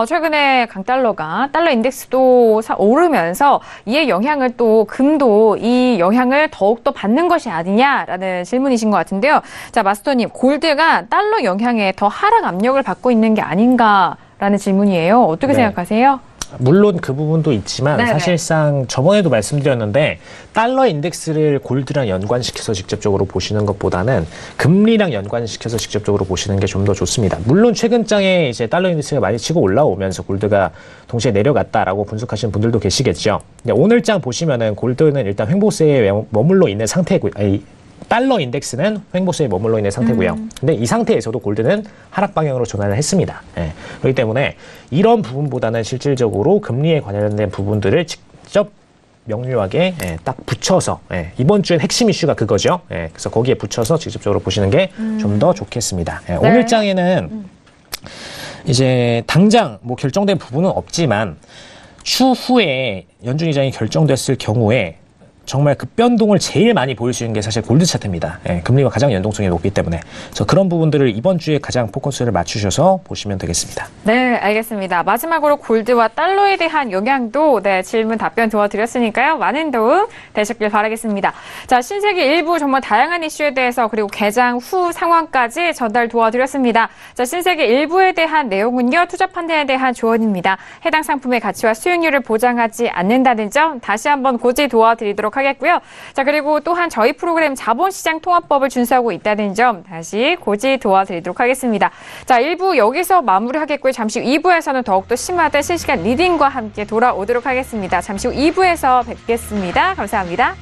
Speaker 2: 최근에 강달러가 달러 인덱스도 오르면서 이의 영향을 또 금도 이 영향을 더욱더 받는 것이 아니냐라는 질문이신 것 같은데요. 자, 마스터님, 골드가 달러 영향에 더 하락 압력을 받고 있는 게 아닌가라는 질문이에요. 어떻게 생각하세요?
Speaker 4: 물론 그 부분도 있지만
Speaker 2: 네네.
Speaker 4: 사실상 저번에도 말씀드렸는데 달러 인덱스를 골드랑 연관시켜서 직접적으로 보시는 것보다는 금리랑 연관시켜서 직접적으로 보시는 게 좀 더 좋습니다. 물론 최근장에 이제 달러 인덱스가 많이 치고 올라오면서 골드가 동시에 내려갔다라고 분석하시는 분들도 계시겠죠. 근데 오늘장 보시면은 골드는 일단 횡보세에 머물러 있는 상태고, 달러 인덱스는 횡보세에 머물러 있는 상태고요. 근데 이 상태에서도 골드는 하락 방향으로 전환을 했습니다. 예. 그렇기 때문에 이런 부분보다는 실질적으로 금리에 관련된 부분들을 직접 명료하게 딱 붙여서 이번 주엔 핵심 이슈가 그거죠. 그래서 거기에 붙여서 직접적으로 보시는 게 좀 더 좋겠습니다.
Speaker 2: 네.
Speaker 4: 오늘 장에는 이제 당장 뭐 결정된 부분은 없지만 추후에 연준 의장이 결정됐을 경우에 정말 급변동을 제일 많이 보일 수 있는 게 사실 골드 차트입니다. 금리와 가장 연동성이 높기 때문에. 그래서 그런 부분들을 이번 주에 가장 포커스를 맞추셔서 보시면 되겠습니다.
Speaker 2: 네, 알겠습니다. 마지막으로 골드와 달러에 대한 영향도 질문 답변 도와드렸으니까요. 많은 도움 되셨길 바라겠습니다. 자, 신세계 일부 정말 다양한 이슈에 대해서 그리고 개장 후 상황까지 전달 도와드렸습니다. 자, 신세계 일부에 대한 내용은요. 투자 판단에 대한 조언입니다. 해당 상품의 가치와 수익률을 보장하지 않는다는 점 다시 한번 고지 도와드리도록 하겠고요. 자, 그리고 또한 저희 프로그램 자본시장 통합법을 준수하고 있다는 점 다시 고지 도와드리도록 하겠습니다. 자, 1부 여기서 마무리하겠고요. 잠시 후 2부에서는 더욱더 심화된 실시간 리딩과 함께 돌아오도록 하겠습니다. 잠시 후 2부에서 뵙겠습니다. 감사합니다.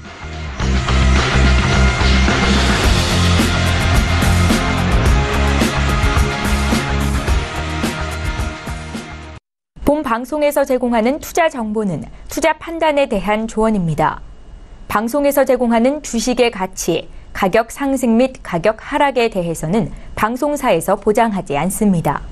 Speaker 1: 본 방송에서 제공하는 투자 정보는 투자 판단에 대한 조언입니다. 방송에서 제공하는 주식의 가치, 가격 상승 및 가격 하락에 대해서는 방송사에서 보장하지 않습니다.